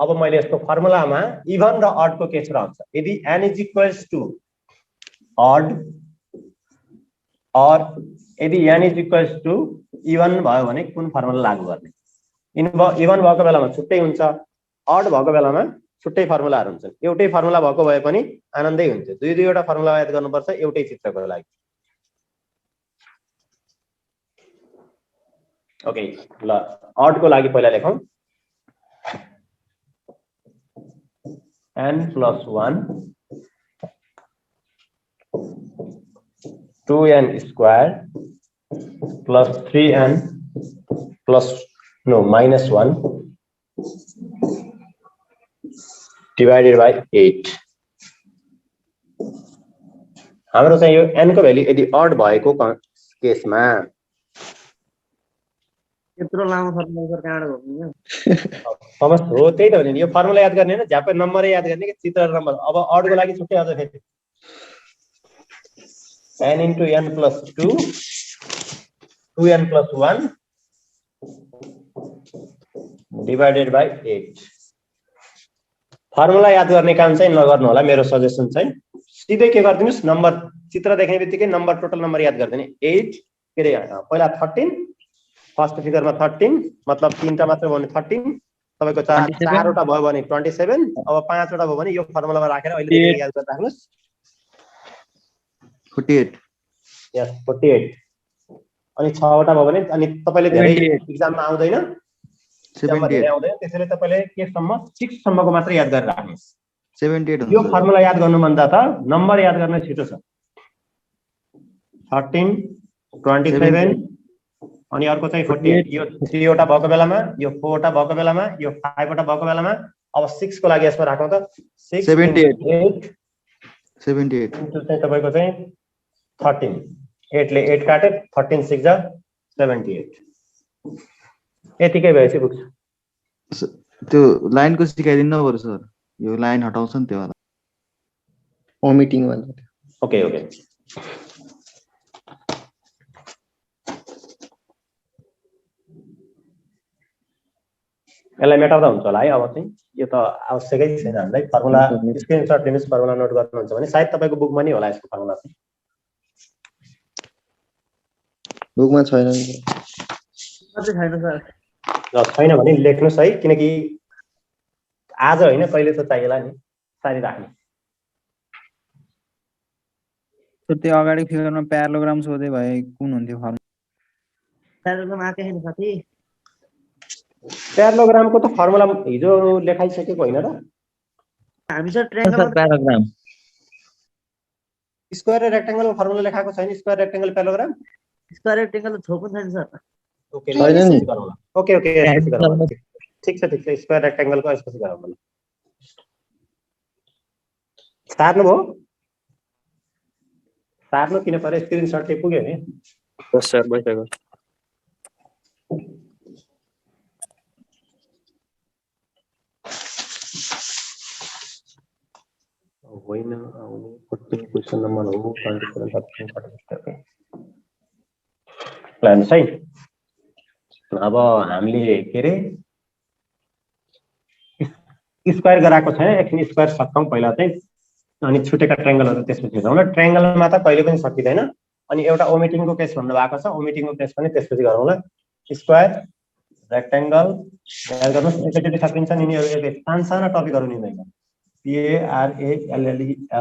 अब मैले यसको फर्मुलामा इभन र अड को केस रहन्छ यदि n = odd or यदि n = इभन भयो भने कुन फर्मुला लागू गर्ने इभन भएको बेलामा छुट्टै हुन्छ अड भएको बेलामा छुट्टै फर्मुलाहरु हुन्छन् एउटै फर्मुला भएको भए पनि आनन्दै हुन्छ दुई दुईवटा फर्मुला याद गर्नुपर्छ एउटै चित्रको लागि ओके ल अड को लागि पहिला लेखौं n + 1 2n squared plus 3n plus -1 divided by 8 हाम्रो चाहिँ यो n को भ्यालु यदि अड भएको केसमा यत्रो लामो फर्मुला सर कहाँबाट भन्नु समझ हो त्यही त भने यो फर्मुला याद गर्ने हैन झ्यापै नम्बरै याद गर्ने के चित्र नम्बर अब अड को लागि छुट्टै अझ फेरि n * n + 2 2n + 1 divided by 8 formula याद गर्ने काम चाहिँ नगर्नु होला मेरो सजेसन चाहिँ सिधै के गर्दिनुस् नम्बर चित्र देख्ने बित्तिकै नम्बर टोटल नम्बर याद गर्दिने 8 के रे पहिला 13 फर्स्ट फिगरमा 13 मतलब 3टा मात्र भयो भने 13 तपाईको 4वटा भयो भने 27 अब 5वटा भयो भने यो फर्मुलामा राखेर अहिले देखि याद गरेर राख्नुस् 48 यस 48 अनि 6वटा भयो भने अनि तपाईले धेरै एक्जाममा आउँदैन 78 आउँदैन त्यसैले तपाईले के सम्म 6 सम्मको मात्र याद गरेर राख्नुस् 78 यो फर्मुला याद गर्नु भन्दा त नम्बर याद गर्न छिटो छ 13 27 अनि अर्को चाहिँ 48 यो 3वटा भएको बेलामा यो 4वटा भएको बेलामा यो 5वटा भएको बेलामा अब 6 को लागि यसमा राखौं त 6 78 चाहिँ तपाईको चाहिँ 13 8 ले 8 काटे 13 6 जा 78 यतिकै भएपछि पुग्छ त्यो लाइनको सिकाइदिनु न बरु सर यो लाइन हटाउँछ नि त्यो वाला ओमिटिङ वाला ओके ओके यसलाई मेटाउँदा हुन्छ होला है अब चाहिँ यो त आवश्यकै छैन हामीलाई फर्मुला स्क्रिनशट लिनुस् फर्मुला नोट गर्नुहुन्छ भने सायद तपाईको बुकमा नि होला यसको फर्मुला चाहिँ बुकमा छैन ल छैन भने लेख्नुस् है किनकि आज हैन कहिले त चाहिएला नि सारी राख्नु त्यो अगाडि फिगरमा प्यारालोग्राम सोधे भए कुन हुन्थ्यो फर्मुला प्यारालोग्राम आके छैन साथी प्यारालोग्रामको त फर्मुला हिजो लेखाइसकेको हैन र हामी सर ट्रायंगल प्याराग्राम स्क्वायर र रेक्टेंगलको फर्मुला लेखाएको छैन square rectangle parallelogram square rectangle थोपन छैन सर ओके छैन नि ओके ओके यसपछि गरौँ ठीक छ स्क्वायर रेक्टेंगलको यसपछि गरौँ ल सार्नु भयो सार्नु किन पर्यो स्क्रिनशट पुग्यो नि बस सर भइसक्यो होइन आउने 14 क्वेशन नम्बर हो 27 प्लान है अब हामीले के रे स्क्वायर गराएको छैन एकछिन स्क्वायर सक्छौं पहिला चाहिँ अनि छुटेका ट्रायंगलहरु त्यसपछि गरौँ ल ट्रायंगलमा त कहिले पनि सकिदैन अनि एउटा ओमिटिङको केस भन्नु भएको छ ओमिटिङको केस पनि त्यसपछि गरौँ ल स्क्वायर रेक्टेंगल याद गर्नुस् एकैचोटी सकिन्छ नि यिनीहरु एक सानो टपिकहरु निदैन PARALLELOGRAM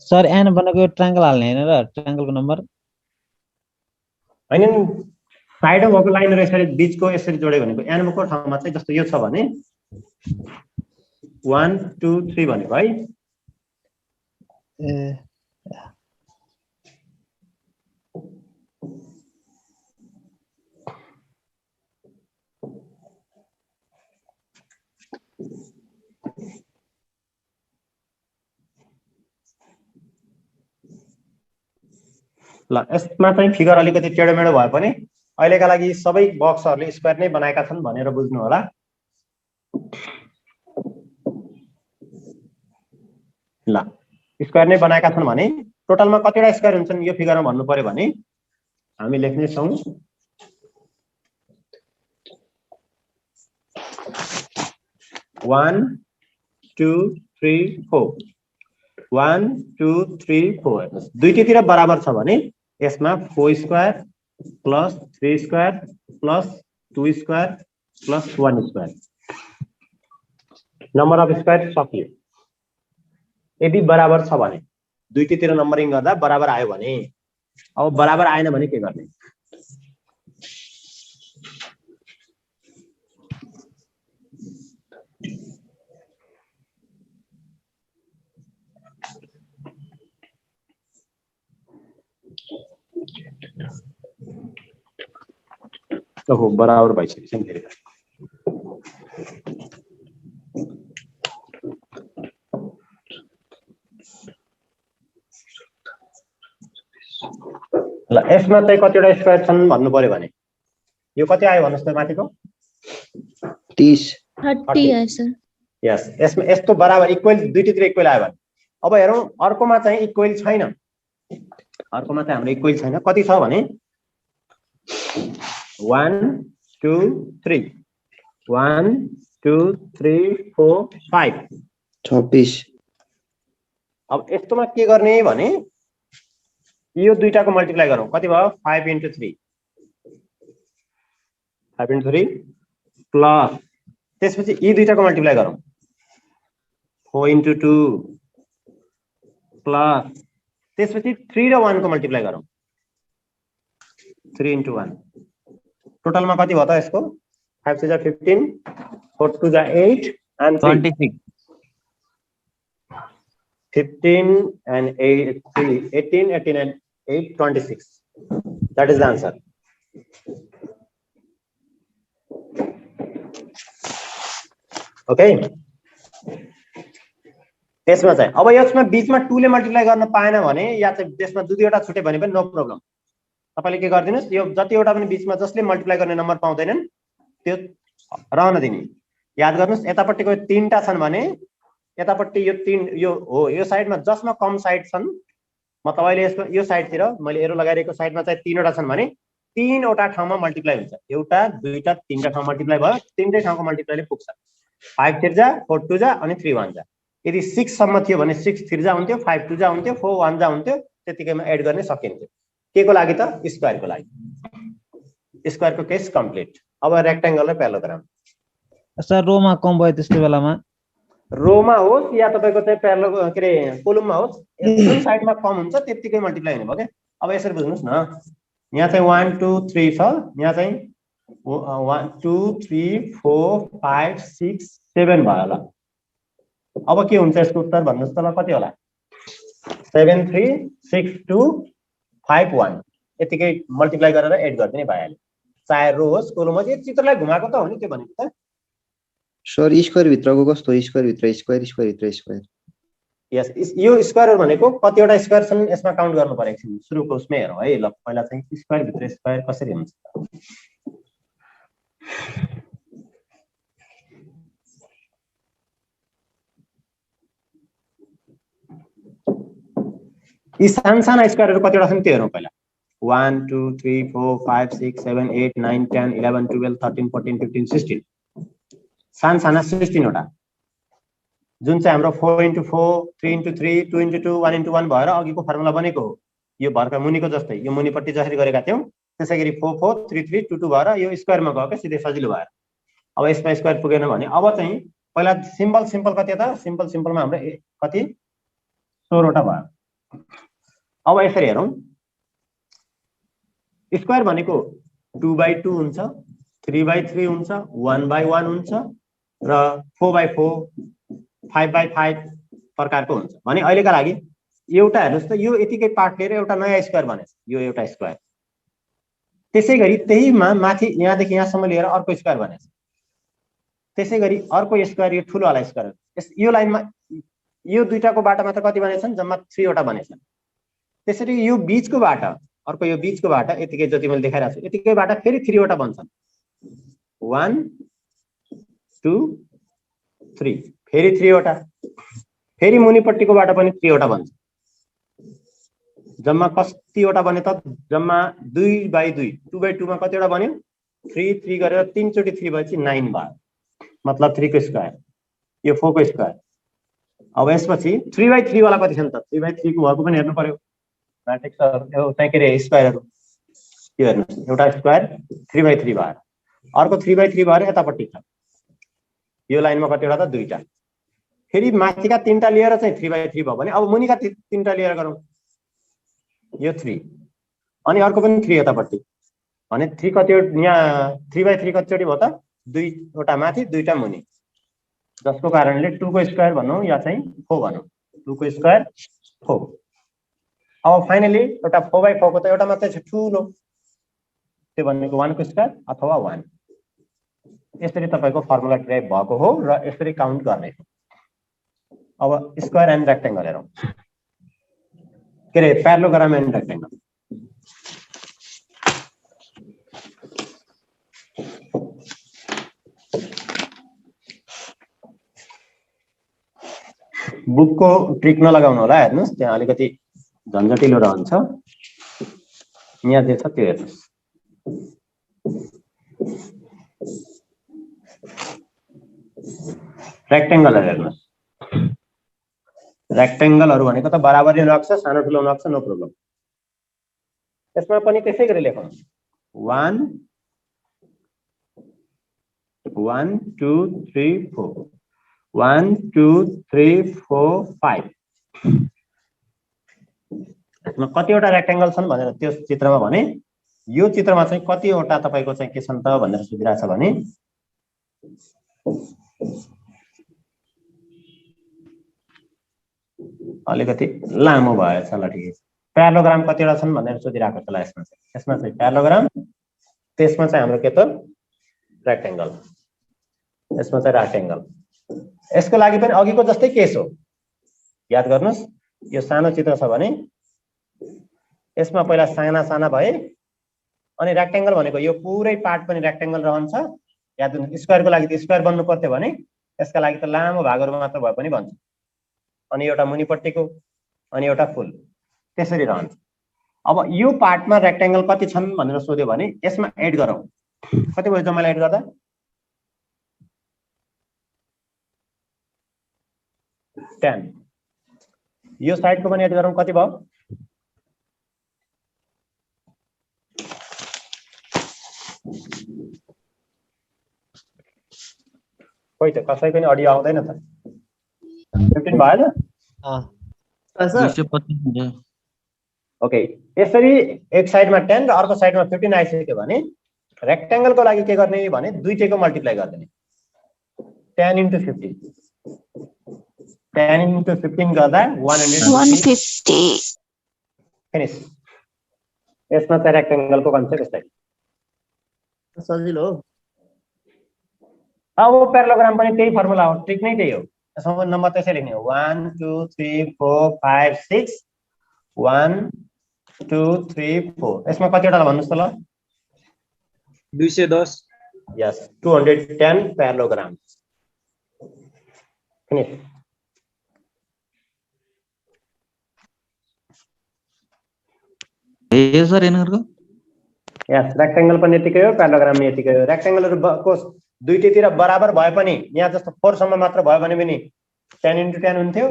सर एन भनेको ट्रायंगल हाल्ने हैन र ट्रायंगलको नम्बर हैन साइडमा भएको लाइनहरु यसरी बीचको यसरी जोड्यो भनेको एन को ठाउँमा चाहिँ जस्तो यो छ भने 1 2 3 भनेको है ल यसमा चाहिँ फिगर अलिकति टेढोमेढो भए पनि अहिलेका लागि सबै बक्सहरुले स्क्वायर नै बनाएका छन् भनेर बुझ्नु होला ल स्क्वायर नै बनाएका छन् भने टोटलमा कतिवटा स्क्वायर हुन्छन् यो फिगरमा भन्नु पर्यो भने हामी लेख्ने छौं 1 2 3 4 1 2 3 4 दुईतिर बराबर छ भने यसमा 4 square plus 3 square plus 2 square plus 1 square number of square सकियो यदि बराबर छ भने दुईतिर नम्बरिङ गर्दा बराबर आयो भने अब बराबर आएन भने के गर्ने ओहो बराबर भइसकेछ नि फेरि ल यसमा चाहिँ कतिवटा स्क्वायर छन् भन्नु पर्यो भने यो कति आयो भन्नुस् त माथिको 30 आयो सर यस यसमा यस्तो बराबर इक्वल दुईतिर इक्वल आयो भने अब हेरौं अर्कोमा चाहिँ इक्वल छैन अर्कोमा चाहिँ हाम्रो इक्वल छैन कति छ भने 1 2 3 1 2 3 4 5 26 अब यस्तोमा के गर्ने भने यो दुईटाको मल्टिप्लाई गरौँ कति भयो 5 into 3 5 into 3 प्लस त्यसपछि यी दुईटाको मल्टिप्लाई गरौँ 4 into 2 प्लस त्यसपछि 3 र 1 को मल्टिप्लाई गरौँ 3 into 1 टोटलमा कति भयो त यसको 5 to 15 4 to 8 and 26 15 and 8 3 18 18 and 8 26 that is the answer. Okay, त्यसमा चाहिँ अब यसमा बीचमा 2 ले मल्टिप्लाई गर्न पाएन भने या चाहिँ त्यसमा दुईवटा छुटे भने पनि नो प्रब्लम तपाईले के गर्दिनुस् यो जतिवटा पनि बीचमा जसले मल्टिप्लाई गर्ने नम्बर पाउँदैनन् त्यो रहन दिने याद गर्नुस् यतापट्टिको तीनटा छन् भने यतापट्टि यो तीन यो हो यो साइडमा जसमा कम साइड छन् मतलब अहिले यसमा यो साइडतिर मैले एरो लगाइरहेको साइडमा चाहिँ तीनवटा छन् भने तीनवटा ठाउँमा मल्टिप्लाई हुन्छ एउटा दुईटा तीनटा ठाउँ मल्टिप्लाई भयो तीनटै ठाउँको मल्टिप्लाईले पुग्छ 5 3 जा 4 2 जा अनि 3 1 जा यदि 6 सम्म थियो भने 6 3 जा हुन्थ्यो 5 2 जा हुन्थ्यो 4 1 जा हुन्थ्यो त्यतिकैमा एड गर्ने सकिन्थ्यो के को लागि त स्क्वायरको लागि स्क्वायरको केस कम्प्लिट अब रेक्टेंगल र प्यारालोग्राम सर रोमा कम भयो त्यस्तो बेलामा रोमा होस् या तपाईको चाहिँ प्यारालो के रे कोलममा होस् जुन साइडमा कम हुन्छ त्यतिकै मल्टिप्लाई हुने भयो के अब यसरी बुझ्नुस् न यहाँ चाहिँ 1 2 3 छ यहाँ चाहिँ 1 2 3 4 5 6 7 भयो होला अब के हुन्छ यसको उत्तर भन्नुस् त ल कति होला 7 3 6 2 5 1 यतिकै मल्टिप्लाई गरेर एड गर्दिने भइहाल्यो चाहे रो होस् कोलम होस् यो चित्रलाई घुमाएको त हो नि त्यो भनेको त सर स्क्वायर भित्रको कस्तो स्क्वायर भित्र स्क्वायर यस यो स्क्वायर भनेको कतिवटा स्क्वायर छन् यसमा काउन्ट गर्नु पर्यो एकछिन सुरुको उसमै हेरौँ है ल पहिला चाहिँ स्क्वायर भित्र स्क्वायर कसरी हुन्छ यी साना स्क्वायरहरु कतिवटा छन् त्यो हेरौँ पहिला 1 2 3 4 5 6 7 8 9 10 11 12 13 14 15 16 साना 16 वटा जुन चाहिँ हाम्रो 4 into 4 3 into 3 2 into 2 1 into 1 भएर अघिको फर्मुला बनेको हो यो भर्खर मुनिको जस्तै यो मुनिपट्टि जसरी गरेका थियौं त्यसैगरी 4 4 3 3 2 2 भएर यो स्क्वायरमा गयो के सिधै सजिलो भएर अब यसमा स्क्वायर पुगेन भने अब चाहिँ पहिला सिम्पल कति त सिम्पलमा हाम्रो कति 16 वटा भयो अब यसरी हेरौं स्क्वायर भनेको 2/2 हुन्छ 3/3 हुन्छ 1/1 हुन्छ र 4/4 5/5 प्रकारको हुन्छ भने अहिलेका लागि एउटा हेर्नुस् त यो यतिकै पार्ट लिएर एउटा नयाँ स्क्वायर बनेछ यो एउटा स्क्वायर त्यसैगरी त्यहीमा माथि यहाँदेखि यहाँसम्म लिएर अर्को स्क्वायर बनेछ त्यसैगरी अर्को स्क्वायर यो ठुलो वाला स्क्वायर यो लाइनमा यो दुईटाको बाटा मात्र कति बनेछन् जम्मा 3 वटा बनेछन् त्यसरी यो बीचको बाटा अर्को यो बीचको बाटा यतिकै जति मैले देखाइराछु यतिकै बाटा फेरि 3 वटा बन्छन् 1 2 3 फेरि 3 वटा फेरि मुनिपट्टिको बाटा पनि 3 वटा बन्छ जम्मा कतिवटा बने त जम्मा 2/2 2/2 मा कतिवटा बन्यो 3 3 गरेर 3 चोटी 3 भएपछि 9 भयो मतलब 3 को स्क्वायर यो 4 को स्क्वायर अब यसपछि 3/3 वाला कति छन् त 3/3 को भएको पनि हेर्नु पर्यो म्याट्रिक्सहरु यो चाहिँ के रे स्क्वायरहरु यो हेर्नुस् एउटा स्क्वायर 3/3 भयो अर्को 3/3 भएर यतापट्टि छ यो लाइनमा कतिवटा त दुईटा फेरि माथिका तीनटा लिएर चाहिँ 3/3 भयो भने अब मुनिका तीनटा लिएर गरौँ यो 3 अनि अर्को पनि 3 यतापट्टि भने 3 कतिवटा यहाँ 3/3 कतिचोटी भयो त दुईवटा माथि दुईटा मुनि जसको कारणले 2 को स्क्वायर भनौं या चाहिँ 4 भनौं 2 को स्क्वायर 4 अब फाइनली एउटा 4/4 को त एउटा मात्रै छ ठुलो त्यो भनेको 1 को स्क्वायर अथवा 1 यसरी तपाईको फर्मुला ड्राइभ भएको हो र यसरी काउन्ट गर्ने हो अब स्क्वायर एन्ड रेक्टेंगल हेरौं के रे प्यारालोग्राम एन्ड रेक्टेंगल बुकको ट्रिक नलगाउनु होला हेर्नुस् त्यहाँ अलिकति झन्झटिलो रहन्छ यहाँ जे छ त्यो हेर्नुस् रेक्टेंगल हेर्नुस् रेक्टेंगलहरु भनेको त बराबरी नक्स सानो ठुलो नक्स नो प्रब्लम। यसमा पनि त्यसै गरी लेखौं 1 1 2 3 4 1 2 3 4 5 यसमा कतिवटा रेक्टेंगल छन् भनेर त्यो चित्रमा भने यो चित्रमा चाहिँ कतिवटा तपाईको चाहिँ के छन् त भनेर सोधिरहेछ भने अलिकति लामो भएछ ल ठिकै छ। प्यारालोग्राम कतिवटा छन् भनेर सोधिरहेको छ ल यसमा चाहिँ प्यारालोग्राम त्यसमा चाहिँ हाम्रो के त रेक्टेंगल यसमा चाहिँ रेक्टेंगल। यसको लागि पनि अघिको जस्तै केस हो याद गर्नुस्। यो सानो चित्र छ भने यसमा पहिला साना साना भए अनि रेक्टेंगल भनेको यो पुरै पार्ट पनि रेक्टेंगल रहन्छ। याद गर्नुस् स्क्वायरको लागि त स्क्वायर बन्नु पर्थ्यो भने यसका लागि त लामो भागहरु मात्र भए पनि बन्छ। अनि एउटा मुनिपट्टिको अनि एउटा फुल त्यसरी रहन्छ। अब यो पार्टमा रेक्टेंगल कति छन् भनेर सोध्यो भने यसमा एड गरौँ। कति भयो जम्मालाई एड गर्दा 10। यो साइडको पनि एड गरौँ कति भयो खोइ त कसै पनि अडियो आउँदैन त 15 भएन। ओके यसरी एक साइडमा 10 र अर्को साइडमा 15 आइसक्यो भने रेक्टेंगलको लागि के गर्ने भने दुईटैको मल्टिप्लाई गर्दिने 10 * 15 10 * 15 गर्दा 150 फिनिश। यसमा चाहिँ रेक्टेंगलको कन्सेप्ट यस्तै सजिलो हो। अब प्यारालोग्राम पनि त्यही फर्मुला हो ट्रिक नै त्यही हो। यसमा नम्बर त्यसै लेख्ने हो 1 2 3 4 5 6 1 2 3 4 यसमा कतिवटा भन्नुस् त ल 210 यस 210 प्यारालोग्राम फिनिश। ए सर यिनीहरुको यस रेक्टेंगल पनि यतिकै हो प्यारालोग्राम पनि यतिकै हो। रेक्टेंगलहरुको दुईटैतिर बराबर भए पनि यहाँ जस्तो 4 सम्म मात्र भयो भने पनि 10 * 10 हुन्थ्यो।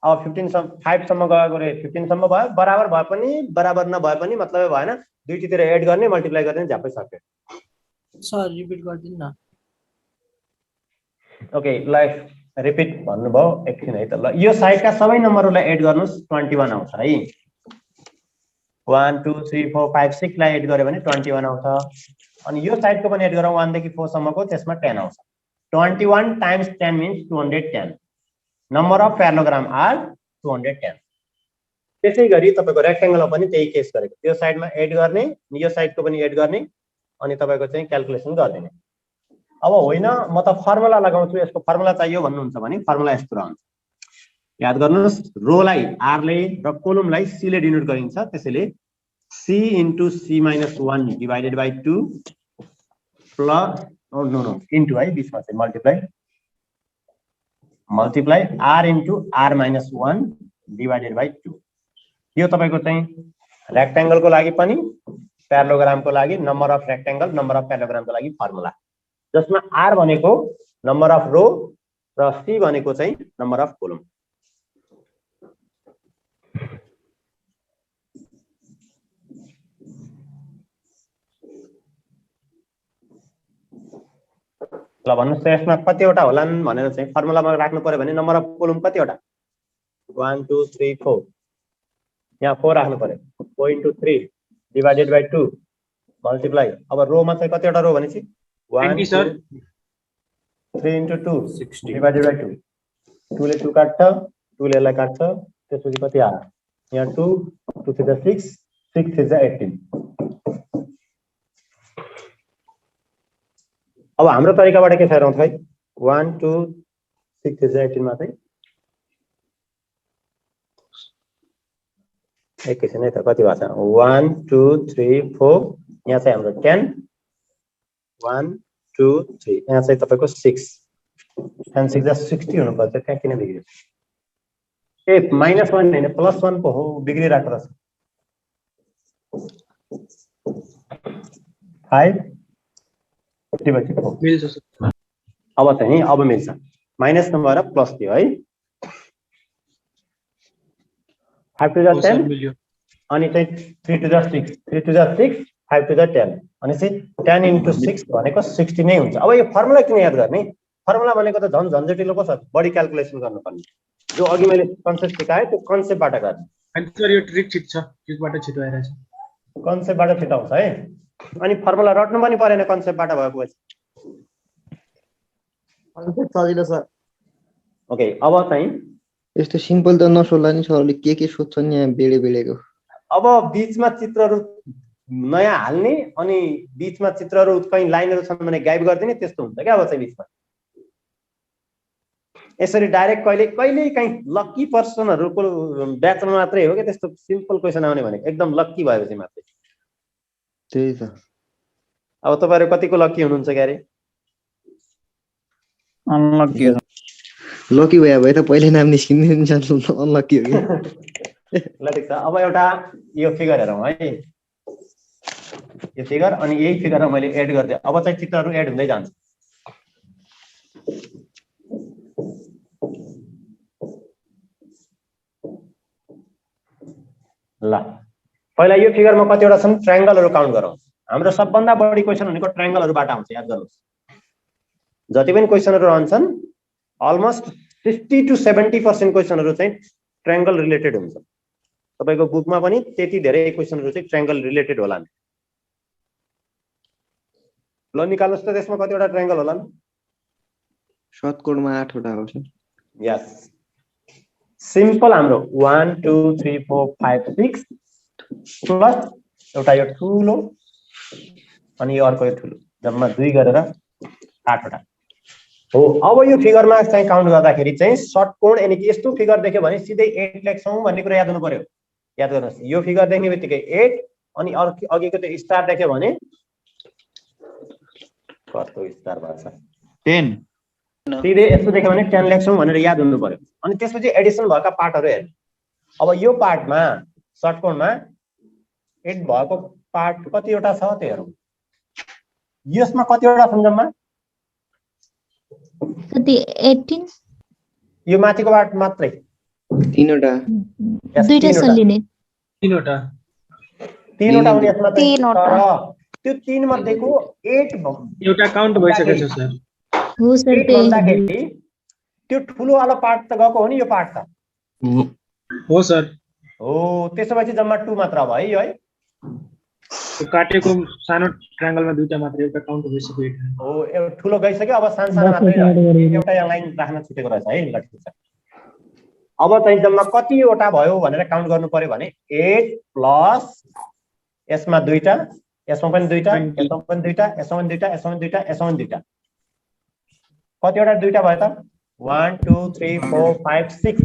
अब 15 सम्म 5 सम्म गएको रे 15 सम्म भयो। बराबर भए पनि बराबर नभए पनि मतलब भएन दुईटैतिर एड गर्ने मल्टिप्लाई गर्ने झ्यापै सक्यो। सर रिपिट गर्दिनु न। ओके ल रिपिट भन्नुभयो एकछिन है त ल यो साइडका सबै नम्बरहरुलाई एड गर्नुस् 21 आउँछ है। 1 2 3 4 5 6 लाई एड गर्यो भने 21 आउँछ। अनि यो साइडको पनि एड गरौँ 1 देखि 4 सम्मको त्यसमा 10 आउँछ। 21 × 10 means 210 नम्बर अफ प्यारालोग्राम आर 210। त्यसै गरी तपाईको रेक्टेंगलमा पनि त्यही केस गरेको यो साइडमा एड गर्ने यो साइडको पनि एड गर्ने अनि तपाईको चाहिँ क्याल्कुलेसन गर्दिने। अब होइन म त फर्मुला लगाउँछु यसको फर्मुला चाहियो भन्नुहुन्छ भने फर्मुला यस्तो रहन्छ। याद गर्नुस् रोलाई r ले र कोलमलाई c ले डिनोट गरिन्छ। त्यसैले c * c - 1 divided by 2 plus no into है बीचमा चाहिँ multiply r * r - 1 divided by 2। यो तपाईको चाहिँ रेक्टेंगलको लागि पनि प्यारालोग्रामको लागि number of rectangle number of प्यारालोग्रामको लागि फर्मुला जसमा r भनेको नम्बर अफ रो र c भनेको चाहिँ नम्बर अफ कोलम। ल भन्नुस् त यसमा कतिवटा होलान् भनेर चाहिँ फर्मुलामा राख्नु पर्यो भने नम्बर अफ कोलम कतिवटा 1 2 3 4 यहाँ 4 राख्नु पर्यो 4 * 3 डिवाइडेड बाइ 2 मल्टिप्लाई। अब रोमा चाहिँ कतिवटा रो भनेपछि 1 20 सर 3 * 2 60 डिवाइडेड बाइ 2 2 ले 2 काट्छ 2 ले यसलाई काट्छ त्यसपछि कति आयो यहाँ 2 2 3 6 6 3 18। अब हाम्रो तरिकाबाट के छ खै 1 2 6 3 18 मा चाहिँ एकैछिन है त कति भएको छ 1 2 3 4 यहाँ चाहिँ हाम्रो 10 1 2 3 यहाँ चाहिँ तपाईको 6 10 6 60 हुनु पर्छ त्यहाँ किन बिग्रियो ए -1 हैन +1 पो हो बिग्रिरहेको रहेछ 5 मिल्छ सर। अब चाहिँ अब मिल्छ माइनस नभएर प्लस थियो है। 5 to the हो सर 10 मिल्यो अनि चाहिँ 3 to the 6 3 to the 6 5 to the 10 अनि चाहिँ 10 into 6 भनेको 60 नै हुन्छ। अब यो फर्मुला किन याद गर्ने? फर्मुला भनेको त झन् झन्झटिलो पो छ, बढी क्याल्कुलेसन गर्नुपर्ने। जो अघि मैले कन्सेप्ट सिकाएँ त्यो कन्सेप्टबाट गर्ने। अनि सर यो ट्रिक छिट छ, ट्रिकबाट छिटो आइरहेछ। कन्सेप्टबाट छिटो आउँछ है। अनि फर्मुला रट्नु पनि परेन कन्सेप्टबाट भएपछि। कन्सेप्ट सजिलो छ। ओके, अब चाहिँ यस्तो सिम्पल त नसोला नि सरले के सोध्छन् यहाँ बेडेको। अब बीचमा चित्रहरू नयाँ हाल्ने अनि बीचमा चित्रहरू कहीँ लाइनहरू छन् भने गाइड गरिदिने, त्यस्तो हुन्छ क्या अब चाहिँ बीचमा। यसरी डाइरेक्ट कहिले काहीँ लक्की पर्सनहरूको ब्याचमा मात्रै हो कि त्यस्तो सिम्पल क्वेसन आउने भनेको, एकदम लक्की भएपछि मात्रै। त्यही त। अब तपाईँहरू कतिको लक्की हुनुहुन्छ क्यारे? अनलकी हो। लकी भए त पहिले नाम निस्किने अनलकी हो कि। ल ठिक छ, अब एउटा यो फिगर हेरौँ है। यो फिगर अनि यही फिगरमा मैले एड गर्दै, अब चाहिँ चित्रहरू एड हुँदै जान्छ। ल पहिला यो फिगरमा कतिवटा छन् ट्रायंगलहरू काउन्ट गरौँ। हाम्रो सबभन्दा बढी क्वेसन भनेको ट्रायंगलहरूबाट आउँछ, याद गर्नुहोस्। जति पनि क्वेसनहरू रहन्छन् अलमोस्ट 60 to 70% क्वेसनहरू चाहिँ ट्रायंगल रिलेटेड हुन्छ। तपाईको बुकमा पनि त्यति धेरै क्वेसनहरू चाहिँ ट्रायंगल रिलेटेड होलान्। ल निकाल्नुस् त त्यसमा कतिवटा ट्रायंगल होलान्? शतकोणमा 8 वटा हो सर। यस, सिम्पल हाम्रो 1 2 3 4 5 6 प्लस एउटा यो ठुलो अनि यो अर्को यो ठुलो, जम्मा 2 गरेर 8 वटा हो। अब यो फिगरमा चाहिँ काउन्ट गर्दाखेरि चाहिँ षटकोण यानी कि यस्तो फिगर देख्यो भने सिधै 8 लेख्छौं भन्ने कुरा याद हुनु पर्यो। याद गर्नुहोस्, यो फिगर देख्ने बित्तिकै 8 अनि अघिको त्यो स्टार देख्यो भने कस्तो स्टार भन्छ 10 सिधै यस्तो देख्यो भने 10 लेख्छौं भनेर याद हुनु पर्यो। अनि त्यसपछि एडिसन भएका पार्टहरू हेर्नु। अब यो पार्टमा षटकोणमा 8 भएको पार्ट कतिवटा छ त्यो हेरौँ। यसमा कतिवटा छन् जम्मा? कति 18 यो माथिको पार्ट मात्रै 3 वटा। दुईटा सलिने 3 वटा 3 वटा हुने यसमा चाहिँ। 3 वटा। तर त्यो 3 मध्येको 8 एउटा काउन्ट भइसकेछ सर। हो सर। भन्दाखेरि त्यो ठुलो वाला पार्ट त गएको हो नि, यो पार्ट त हो सर। हो, त्यसपछि जम्मा 2 मात्र अब है। यो है त्यो काटेको सानो ट्रायंगलमा दुईटा मात्र, एउटा काउन्ट भइसक्यो। हो, एउटा ठुलो गइसक्यो, अब सानो सानो मात्रै एउटा यहाँ लाइन राख्न छुटेको रहेछ है। ल ठिक छ, अब चाहिँ जम्मा कतिवटा भयो भनेर काउन्ट गर्नु पर्यो भने 8 प्लस यसमा 2टा, यसमा पनि 2टा, यसमा पनि 2टा, यसमा पनि 2टा, यसमा पनि 2टा, यसमा पनि 2टा, कतिवटा 2टा भयो त? 1 2 3 4 5 6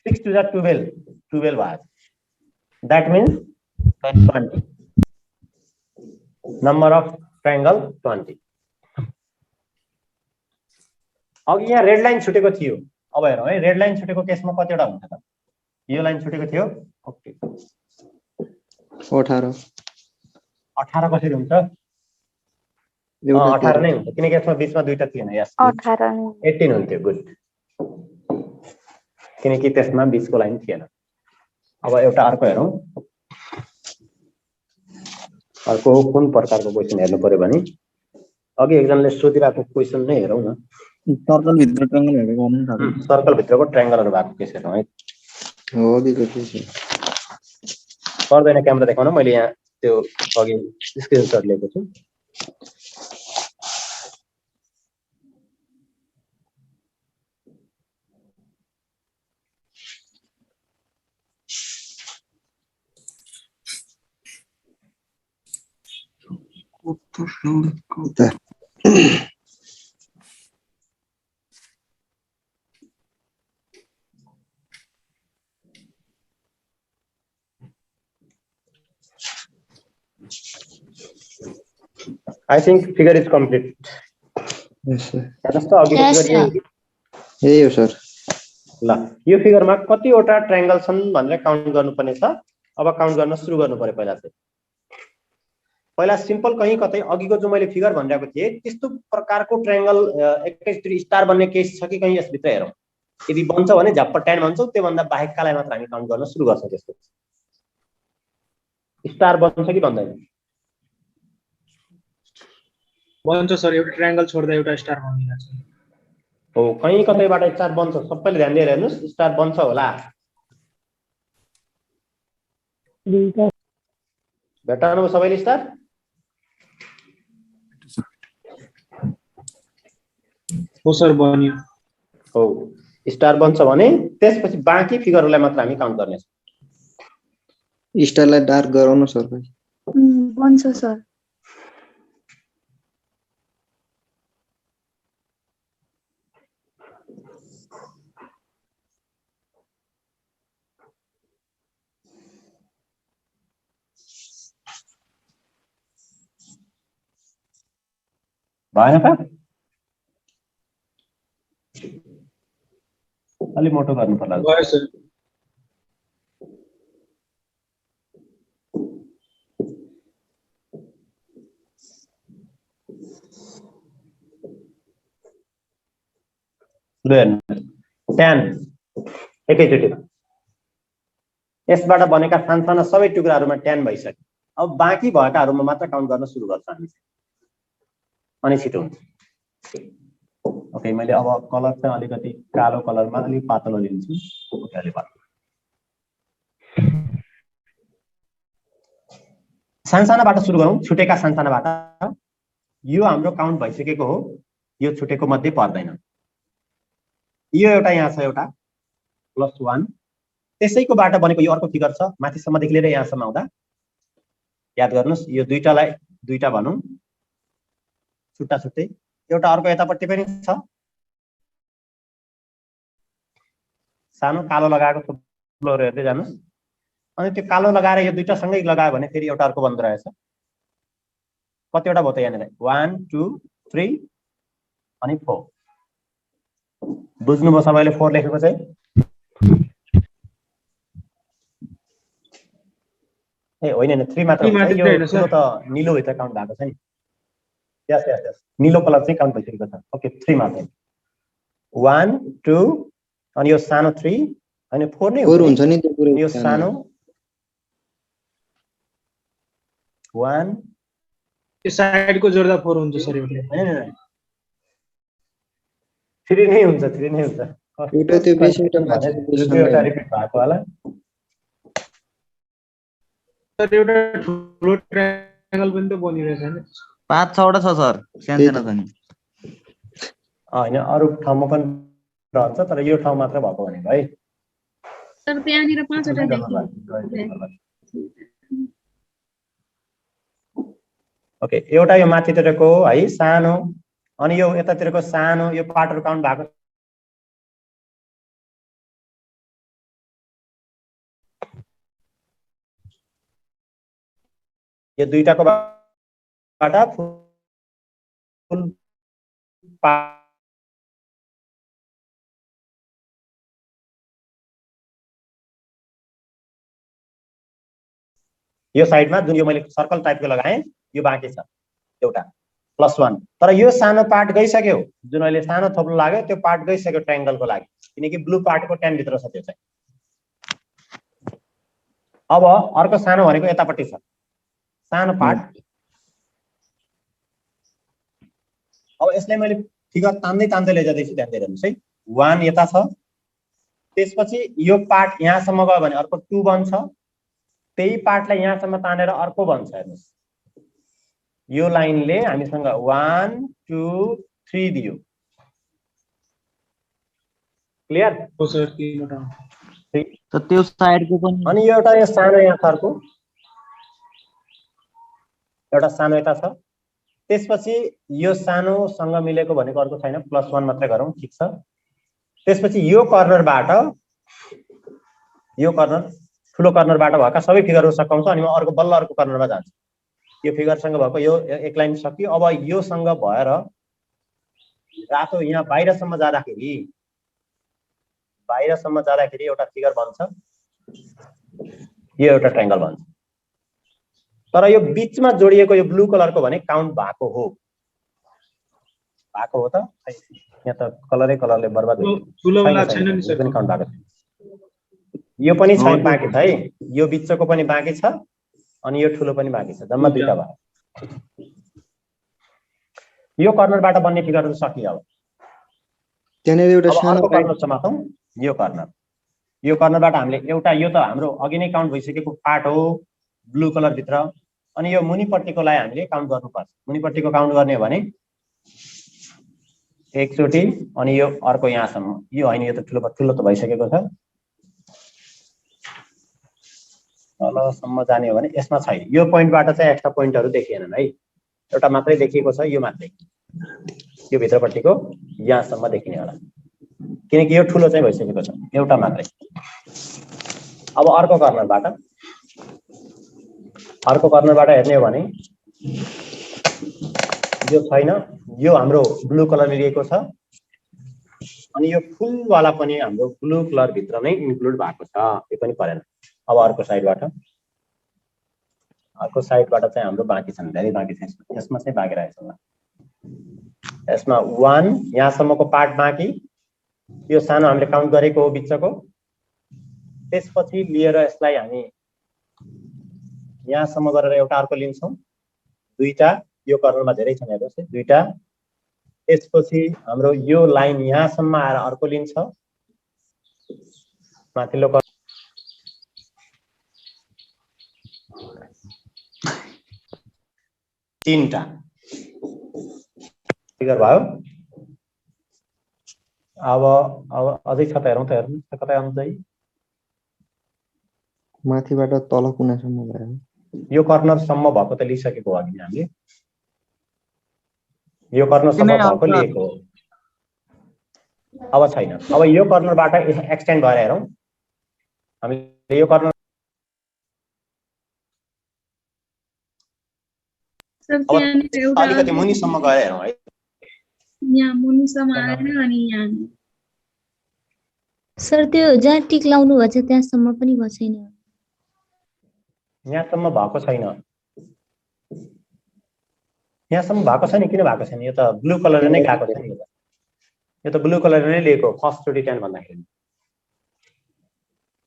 6 to the 12 भयो। That means 20 number of triangle 20। अघि यहाँ रेड लाइन छुटेको थियो, अब हेरौँ है। रेड लाइन छुटेको केसमा कतिवटा हुन्छ त? यो लाइन छुटेको थियो, ओके 18 18 कसरी हुन्छ? 18 नै हुन्छ, किनकि यसमा बीचमा 2टा थिएन। यस 18 हुन्थ्यो। गुड, किनकि त्यसमा बीचको लाइन थिएन। अब एउटा अर्को हेरौँ। अर्को कुन प्रकारको क्वेसन हेर्नु पर्यो भने अघि एकजनाले सोधिरहेको क्वेसन नै हेरौँ न। सर्कल भित्र ट्रायंगल हेरेको गर्नु सक्छ। सर्कल भित्रको ट्रायंगलहरु भएको केस हेरौँ है। हो अघिको केस पर्दैन, क्यामेरा देखाउन। मैले यहाँ त्यो अघि स्क्रिनशट लिएको छु। I think figure is complete. Yes sir. यही हो सर। ल यो फिगरमा कतिवटा ट्रायंगल छन् भनेर काउन्ट गर्नुपर्ने छ। अब काउन्ट गर्न सुरु गर्नु पर्यो। पहिला सिम्पल कहीं कतै अघिको जो मैले फिगर भनिरहेको थिएँ त्यस्तो प्रकारको ट्रायंगल एकैचोटी स्टार बन्ने केस छ कि कहीं यसभित्र हेरौँ। यदि बन्छ भने झप्प tan भन्छौँ, त्योभन्दा बाहेककालाई मात्र हामी काउन्ट गर्न सुरु गर्छौँ। त्यसपछि स्टार बन्छ कि बन्दैन? बन्छ सर, एउटा ट्रायंगल छोड्दा एउटा स्टार बनिरहेछ। हो, कहीँ कतैबाट स्टार बन्छ। सबैले ध्यान दिएर हेर्नुस्, स्टार बन्छ होला। भेट्टाउनु सबैले स्टार? हो सर, बन्यो। हो, स्टार बन्छ भने त्यसपछि बाँकी फिगरहरूलाई मात्र हामी काउन्ट गर्नेछौँ। स्टारलाई डार्क गराउनु सर भाइ। बन्छ सर। भएन त? अलि मोटो गर्नु पर्ला। भयो सर। tan एकैचोटिमा यसबाट बनेका साना सबै टुक्राहरूमा tan भइसक्यो। अब बाँकी भएकाहरूमा मात्र काउन्ट गर्न सुरु गर्छ हामी, अनि छिटो हुन्छ। ओके, मैले अब कलर चाहिँ अलिकति कालो कलरमा अलिक पातलो लिन्छु। ओके, अलि पातलो। सानसानाबाट सुरु गरौँ, छुटेका सानसानाबाट। यो हाम्रो काउन्ट भइसकेको हो, यो छुटेको मध्ये पर्दैन। यो एउटा यहाँ छ, एउटा +1, त्यसैकोबाट बनेको यो अर्को फिगर छ, माथिसम्मदेखि लिएर यहाँसम्म आउँदा। याद गर्नुहोस्, यो दुईटालाई दुईटा भनौँ, छुट्टा छुट्टै। एउटा अर्को यतापट्टि पनि छ, सानो कालो लगाएको थुप्रोहरू हेर्दै जानुहोस्। अनि त्यो कालो लगाएर यो दुईटा सँगै लगायो भने फेरि एउटा अर्को बन्द रहेछ। कतिवटा भयो त यहाँनिर? 1 2 3 अनि 4। बुझ्नुभयो सबैले 4 लेखेको चाहिँ? ए होइन, 3 मात्र हुन्छ। यो त निलो भित्र काउन्ट भएको छ नि। यस यस यस, निलो कलर चाहिँ काउन्ट भइसकेको छ। ओके, 3 मात्र। 1 2 अनि यो सानो 3 अनि 4 नै हुन्छ नि त्यो पुरै। यो सानो 1, यो साइडको जोड्दा 4 हुन्छ सर। हैन 3 नै हुन्छ, 3 नै हुन्छ। एउटा त्यो बेस एउटा माथि एउटा रिपिट भएको होला। सर एउटा ठुलो ट्रायंगल पनि त बनिरहेछ नि। 5-6 वटा छ सर, सानसाना छ नि। हैन, अरु ठाउँमा पनि रहन्छ, तर यो ठाउँ मात्र भएको भने भाइ। सर त्यहाँनिर 5 वटा देखियो। ओके, एउटा यो माथितिरको है सानो, अनि यो यतातिरको सानो, यो पार्टहरु काउन्ट भएको। यो दुईटाको बाट फुल यो साइडमा जुन यो मैले सर्कल टाइपको लगाएँ, यो बाँकी छ एउटा +1। तर यो सानो पार्ट गइसक्यो, जुन अहिले सानो थप्लो लाग्यो त्यो पार्ट गइसक्यो ट्रायंगलको लागि, किनकि ब्लू पार्टको tan भित्र छ त्यो चाहिँ। अब अर्को सानो भनेको यतापट्टि छ, सानो पार्ट। अब यसलाई मैले फिगर तान्दै तान्दै लैजाँदैछु, ध्यान दिएर हेर्नुस् है। 1 यता छ, त्यसपछि यो पार्ट यहाँसम्म गयो भने अर्को 2 बन्छ, त्यही पार्टलाई यहाँसम्म तानेर अर्को बन्छ। हेर्नुस्, यो लाइनले हामीसँग 1 2 3 दियो। क्लियर हो सर? 3 वटा त त्यो साइडको पनि। अनि यो एउटा यो सानो यहाँ छ, अर्को एउटा सानो यता छ। त्यसपछि यो सानोसँग मिलेको भनेको अर्को छैन, +1 मात्रै गरौँ, ठिक छ। त्यसपछि यो कर्नरबाट, यो कर्नर ठुलो कर्नरबाट भएका सबै फिगरहरू सकाउँछ, अनि म अर्को बल्ल अर्को कर्नरमा जान्छु। यो फिगरसँग भएको यो एक लाइन सक्यो। अब योसँग भएर रातो यहाँ बाहिरसम्म जाँदाखेरि एउटा फिगर बन्छ, यो एउटा ट्रायंगल बन्छ। तर यो बीचमा जोडिएको यो ब्लू कलरको भने काउन्ट भएको हो। भएको हो त खै, यहाँ त कलरले बर्बाद भयो। ठुलोवाला छैन नि सर। यो पनि काउन्ट भएको छैन, यो पनि छैन, बाँकी छ है, यो बिचको पनि बाँकी छ अनि यो ठुलो पनि बाँकी छ, जम्मा दुईटा भयो। यो कर्नरबाट बन्ने फिगर त सकियो। अब त्यहाँनिर एउटा सानो अर्को कर्नर समातौँ। यो कर्नरबाट हामीले एउटा, यो त हाम्रो अघि नै काउन्ट भइसकेको पार्ट हो ब्लू कलर भित्र, अनि यो मुनिपट्टिकोलाई हामीले काउन्ट गर्नुपर्छ। मुनिपट्टिको काउन्ट गर्ने हो भने एकचोटि, अनि यो अर्को यहाँसम्म, यो होइन, यो त ठुलो त भइसकेको छ। तलसम्म जाने हो भने यसमा छैन, यो पोइन्टबाट चाहिँ एक्स्ट्रा पोइन्टहरू देखिएनन् है, एउटा मात्रै देखिएको छ, यो मात्रै, यो भित्रपट्टिको यहाँसम्म देखिने होला, किनकि यो ठुलो चाहिँ भइसकेको छ, एउटा मात्रै। अब अर्को कर्नरबाट हेर्ने हो भने यो छैन, यो हाम्रो ब्लू कलरले लिएको छ, अनि यो फुलवाला पनि हाम्रो ब्लू कलर भित्र नै इन्क्लुड भएको छ, यो पनि परेन। अब अर्को साइडबाट चाहिँ हाम्रो बाँकी छन्, धेरै बाँकी छ, यसमा चाहिँ बाँकी रहेछ होला। यसमा 1 यहाँसम्मको पार्ट बाँकी, यो सानो हामीले काउन्ट गरेको हो बिचको, त्यसपछि लिएर यसलाई हामी यहाँसम्म गरेर एउटा अर्को लिन्छौँ, दुईटा, यो कर्नरमा धेरै छन् हेर्नुहोस् है, दुईटा, त्यसपछि हाम्रो यो लाइन यहाँसम्म आएर अर्को लिन्छ, माथिल्लो तीनटा फिगर भयो। अब अझै छ त, हेरौँ त, हेर्नु कतै आउँछ है, माथिबाट तल कुनासम्म भयो। यो कर्नरसम्म भएको त लिइसकेको हो अघि हामीले, यो कर्नरसम्म भएको लिएको हो, अब छैन। अब यो कर्नरबाट एक्सटेन्ड भएर हेरौँ, हामीले यो कर्नर अलिकति मुनिसम्म गएर हेरौँ है, यहाँ मुनिसम्म आएर अनि यहाँ सर त्यो जहाँ टिक लाउनु भएको छ त्यहाँसम्म पनि भएको छैन। यहाँसम्म भएको छैन, यहाँसम्म भएको छैन, किन भएको छैन, यो त ब्लू कलरले नै गएको छ नि, यो त ब्लू कलरले नै लिएको फर्स्ट चोटि 10 भन्दाखेरि।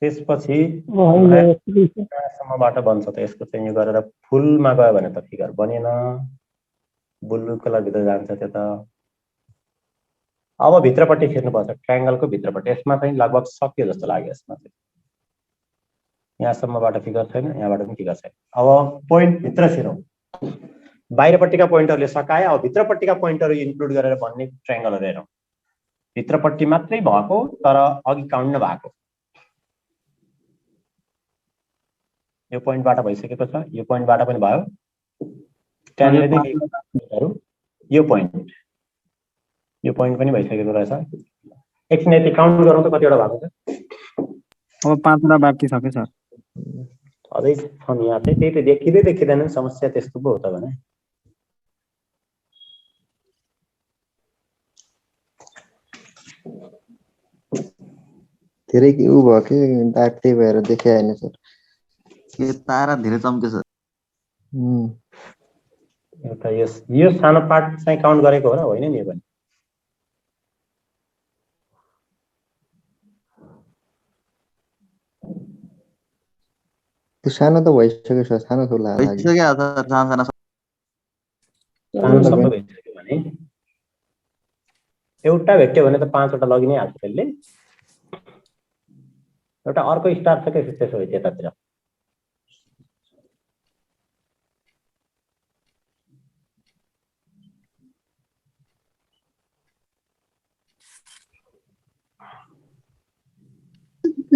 त्यसपछि यहाँसम्मबाट बन्छ त, यसको चाहिँ यो गरेर फुलमा गयो भने त फिगर बनेन, ब्लू कलर भित्र जान्छ त्यो त। अब भित्रपट्टि फेर्नुपर्छ, ट्रायंगलको भित्रपट्टि, यसमा चाहिँ लगभग सक्यो जस्तो लाग्यो, यसमा चाहिँ यहाँसम्मबाट फिगर छैन, यहाँबाट पनि फिगर छैन। अब पोइन्ट भित्र छिरौँ, बाहिरपट्टिका पोइन्टहरूले सकाए, अब भित्रपट्टिका पोइन्टहरू इन्क्लुड गरेर भन्ने ट्रायंगलहरू हेरौँ। भित्रपट्टि मात्रै भएको तर अघि काउन्ट नभएको, यो पोइन्टबाट भइसकेको छ, यो पोइन्टबाट पनि भयो, यो पोइन्ट पनि भइसकेको रहेछ। एकछिन यति काउन्ट गरौँ त कतिवटा भएको छ। अब 5वटा बाँकी छ के सर? अझै छन् यहाँ चाहिँ, त्यही त देखिँदैन, समस्या त्यस्तो पो हो त भने। धेरै उ भयो कि दाग, त्यही भएर देखाएन सर। यो तारा धेरै चम्के छ। एउटा यो सानो पार्ट चाहिँ काउन्ट गरेको हो र होइन नि? यो पनि त्यो सानो त भइसक्यो सर, सानो ठुला भइसक्यो सानो सबै भइसक्यो भने एउटा भेट्यो भने त 5वटा लगि नै हाल्छ त्यसले। एउटा अर्को स्टार छ के त्यसो भए त्यतातिर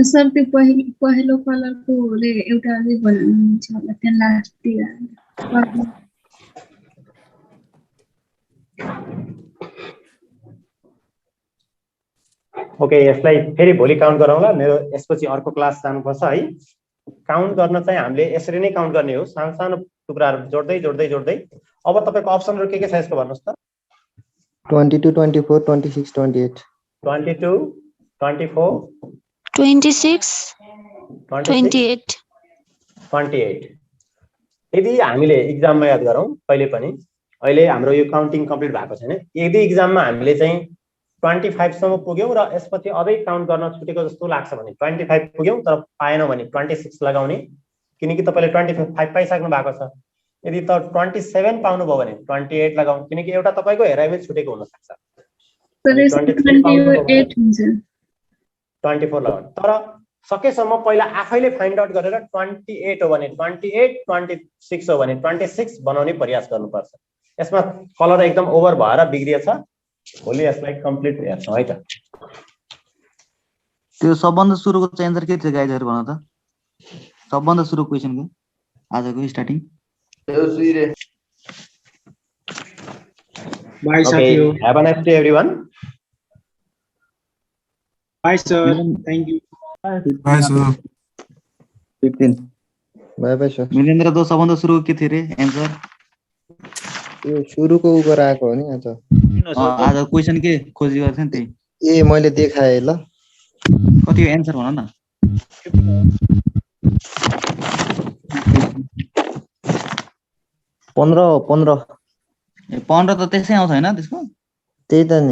सर त्यो पहिलो कलरकोले एउटा अझै बनाउनुहुन्छ होला त्यहाँ लास्टतिर। ओके, यसलाई फेरि भोलि काउन्ट गरौँला। मेरो यसपछि अर्को क्लास जानुपर्छ है। काउन्ट गर्न चाहिँ हामीले यसरी नै काउन्ट गर्ने हो, सानो सानो टुक्राहरू जोड्दै जोड्दै जोड्दै। अब तपाईँको अप्सनहरू के छ यसको भन्नुहोस् त? 22, 24, 26, 28, 22, 24, 26, 28, 28। यदि हामीले इक्जाममा याद गरौँ कहिले पनि अहिले हाम्रो यो काउन्टिङ कम्प्लिट भएको छैन। यदि इक्जाममा हामीले चाहिँ 25 सम्म पुग्यौँ र यसपछि अझै काउन्ट गर्न छुटेको जस्तो लाग्छ भने 25 पुग्यौँ तर पाएनौँ भने 26 लगाउने, किनकि तपाईँले 25 पाइसक्नु भएको छ। यदि त 27 पाउनुभयो भने 28 लगाउँ, किनकि एउटा तपाईँको हेराइमै छुटेको हुनसक्छ। 24 लगाउनु, तर सकेसम्म पहिला आफैले फाइन्ड आउट गरेर 28 हो भने 28, 26 हो भने 26 बनाउने प्रयास गर्नुपर्छ। यसमा कलर एकदम ओभर भएर बिग्रिएछ, भोलि यसलाई कम्प्लिट हेर्छौँ है त। त्यो सबभन्दा सुरुको चाहिँ एन्सर के थियो गाइजहरु भन त? सबभन्दा सुरु क्वेशनको आजको स्टार्टिङ। बाई Okay, साथीहरु, have a nice day everyone. Bye sir, thank you. Bye sir. 15 bye bye sir. Milendra त सबभन्दा सुरु के थियो रे एन्सर? यो सुरुको उ गराएको हो नि आज। आज क्वेशन के खोजी गरेको थिएँ नि त्यही। ए मैले देखाएँ ल। कति हो एन्सर भन न। 15 15 15 त त्यसै आउँछ हैन त्यसको? त्यही त नि।